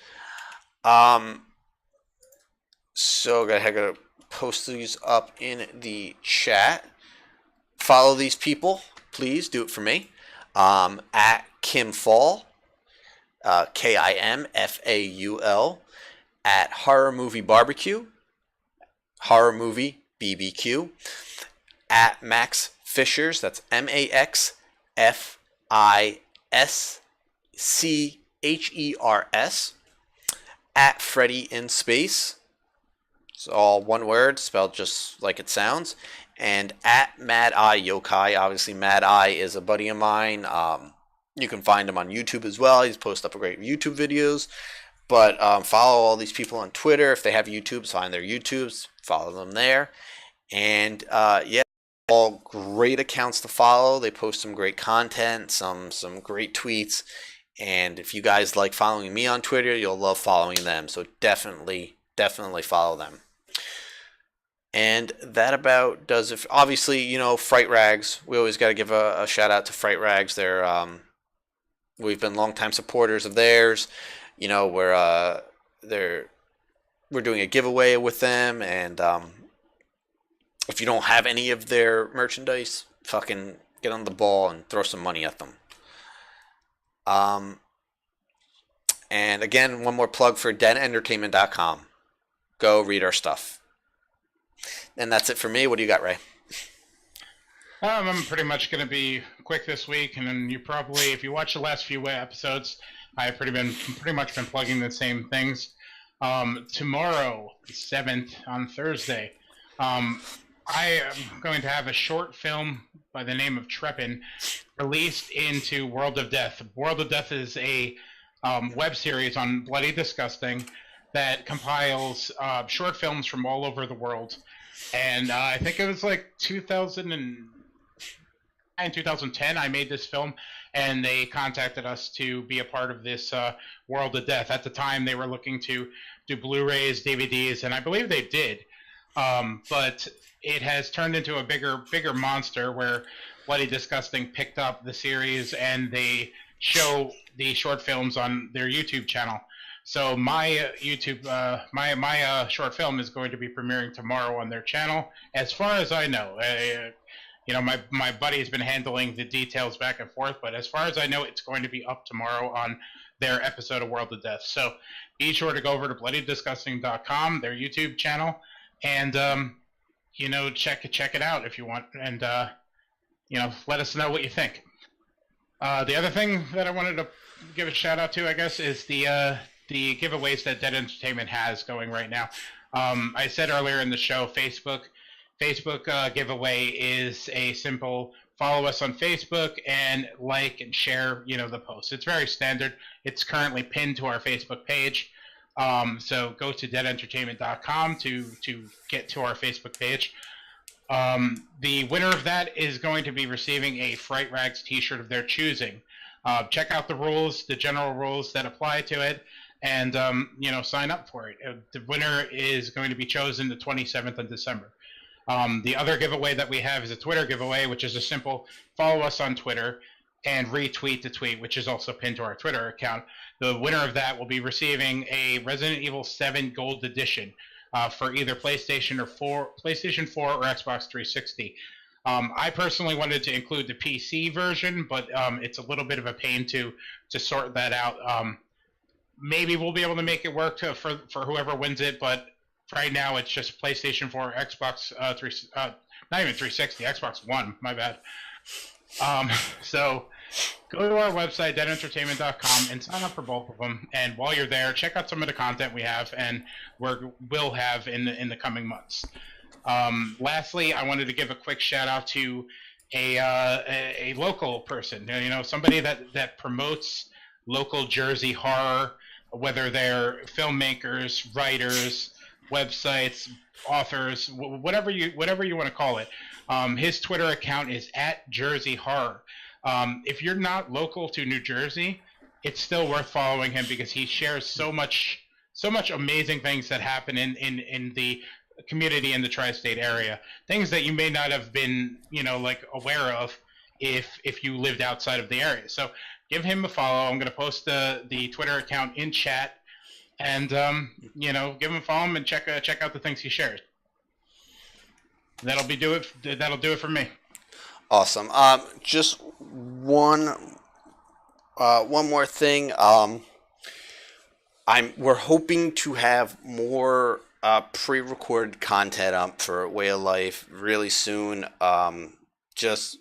So go ahead and post these up in the chat. Follow these people, please. Do it for me. At Kim Fall, KIMFAUL, at Horror Movie Barbecue, Horror Movie BBQ, at Max Fishers, that's MAXFISCHERS, at Freddy in Space, it's all one word, spelled just like it sounds, and at Mad Eye Yokai. Obviously, Mad Eye is a buddy of mine. You can find him on YouTube as well. He's posted up great YouTube videos. But follow all these people on Twitter. If they have YouTubes, find their YouTubes. Follow them there. And yeah, all great accounts to follow. They post some great content, some great tweets. And if you guys like following me on Twitter, you'll love following them. So definitely follow them. And that about does it. Obviously, you know, Fright Rags. We always got to give a shout out to Fright Rags. We've been longtime supporters of theirs. You know, we're doing a giveaway with them, and if you don't have any of their merchandise, fucking get on the ball and throw some money at them. And again, one more plug for denentertainment.com. Go read our stuff. And that's it for me. What do you got, Ray? I'm pretty much going to be quick this week, and then you probably, if you watch the last few episodes, I've pretty much been plugging the same things. Tomorrow, the 7th, on Thursday, I am going to have a short film by the name of Treppin released into World of Death. World of Death is a web series on Bloody Disgusting that compiles short films from all over the world. And I think it was like 2010 I made this film, and they contacted us to be a part of this World of Death. At the time, they were looking to do Blu-rays, DVDs, and I believe they did. But it has turned into a bigger monster where Bloody Disgusting picked up the series, and they show the short films on their YouTube channel. So my YouTube, my short film is going to be premiering tomorrow on their channel. As far as I know, you know, my buddy has been handling the details back and forth, but as far as I know, it's going to be up tomorrow on their episode of World of Death. So be sure to go over to bloodydisgusting.com, their YouTube channel, and you know, check it out if you want, and you know, let us know what you think. The other thing that I wanted to give a shout out to, I guess, is the giveaways that Dead Entertainment has going right now. I said earlier in the show, Facebook giveaway is a simple follow us on Facebook and like and share, you know, the post. It's very standard. It's currently pinned to our Facebook page. So go to deadentertainment.com to get to our Facebook page. The winner of that is going to be receiving a Fright Rags t-shirt of their choosing. Check out the rules, the general rules that apply to it, and you know, sign up for it. The winner is going to be chosen the 27th of December. The other giveaway that we have is a Twitter giveaway, which is a simple follow us on Twitter and retweet the tweet, which is also pinned to our Twitter account. The winner of that will be receiving a Resident Evil 7 Gold Edition for either PlayStation 4 or Xbox 360. I personally wanted to include the PC version, but it's a little bit of a pain to sort that out. Maybe we'll be able to make it work for whoever wins it, but right now it's just PlayStation 4, Xbox not even 360, Xbox One, my bad. So go to our website, deadentertainment.com, and sign up for both of them. And while you're there, check out some of the content we have and we'll have in the coming months. Lastly, I wanted to give a quick shout out to a local person, you know, somebody that promotes local Jersey horror, whether they're filmmakers, writers, websites, authors, whatever you want to call it. His Twitter account is @JerseyHorror. If you're not local to New Jersey, it's still worth following him because he shares so much amazing things that happen in the community in the tri-state area. Things that you may not have been, you know, like aware of. if you lived outside of the area. So give him a follow. I'm going to post the Twitter account in chat, and give him a follow and check out the things he shares. That'll do it for me. Awesome. Just one more thing. We're hoping to have more pre-recorded content up for Way of Life really soon. Just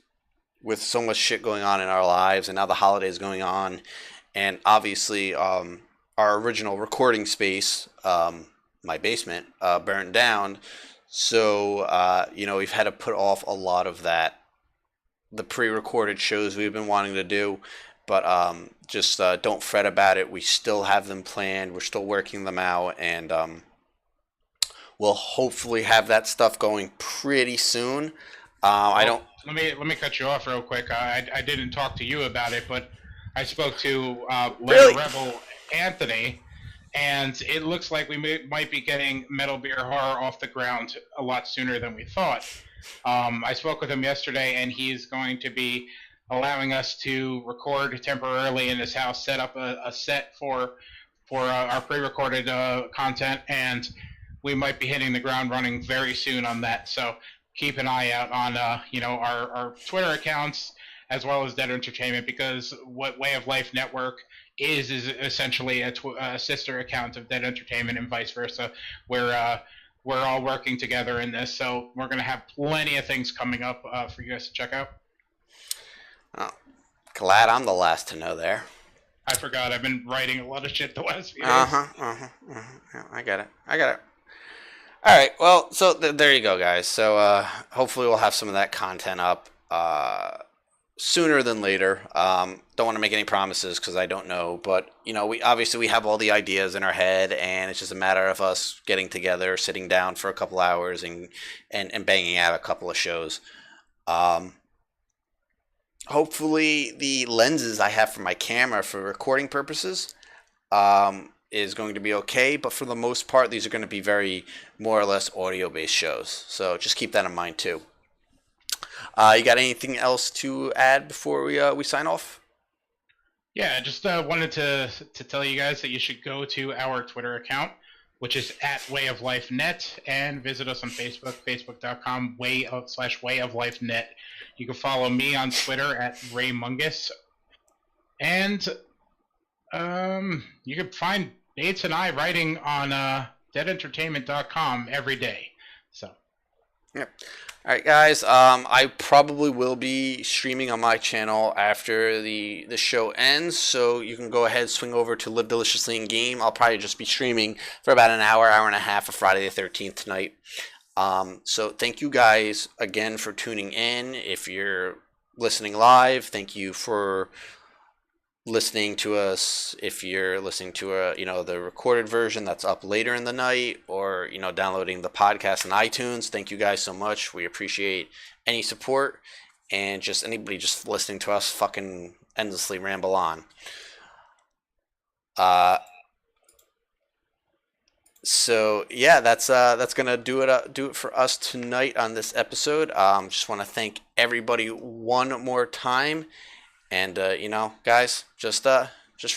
with so much shit going on in our lives, and now the holidays going on, and obviously our original recording space, my basement, burned down. So we've had to put off a lot of that, the pre-recorded shows we've been wanting to do. But just don't fret about it. We still have them planned. We're still working them out, and we'll hopefully have that stuff going pretty soon. Let me cut you off real quick. I didn't talk to you about it, but I spoke to Really? Rebel Anthony, and it looks like we might be getting Metal Beer Horror off the ground a lot sooner than we thought. I spoke with him yesterday, and he's going to be allowing us to record temporarily in his house, set up a set for our pre-recorded content, and we might be hitting the ground running very soon on that. So keep an eye out on our Twitter accounts as well as Dead Entertainment, because what Way of Life Network is essentially a sister account of Dead Entertainment, and vice versa. We're all working together in this, so we're going to have plenty of things coming up for you guys to check out. Oh, glad I'm the last to know there. I forgot. I've been writing a lot of shit the last few days. Yeah, I got it. All right. Well, so there you go, guys. So hopefully we'll have some of that content up sooner than later. Don't want to make any promises because I don't know, but we have all the ideas in our head, and it's just a matter of us getting together, sitting down for a couple hours, and banging out a couple of shows. Hopefully the lenses I have for my camera for recording purposes is going to be okay, but for the most part, these are going to be very more or less audio-based shows. So just keep that in mind too. You got anything else to add before we sign off? Yeah, just wanted to tell you guys that you should go to our Twitter account, which is @WayOfLifeNet, and visit us on Facebook, facebook.com /WayOfLifeNet. You can follow me on Twitter @Ray Mungus, and you can find Bates and I writing on deadentertainment.com every day. So, yep. All right, guys. I probably will be streaming on my channel after the show ends, so you can go ahead, swing over to Live Deliciously in Game. I'll probably just be streaming for about an hour and a half of Friday the 13th tonight. So thank you guys again for tuning in. If you're listening live, thank you for listening to us. If you're listening to the recorded version that's up later in the night, or downloading the podcast on iTunes, thank you guys so much. We appreciate any support, and just anybody just listening to us fucking endlessly ramble on. So yeah, that's gonna do it for us tonight on this episode. Just want to thank everybody one more time, and guys, just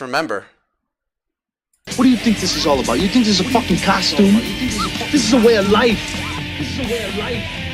remember. What do you think this is all about? You think this is a fucking costume? This is a way of life. This is a way of life.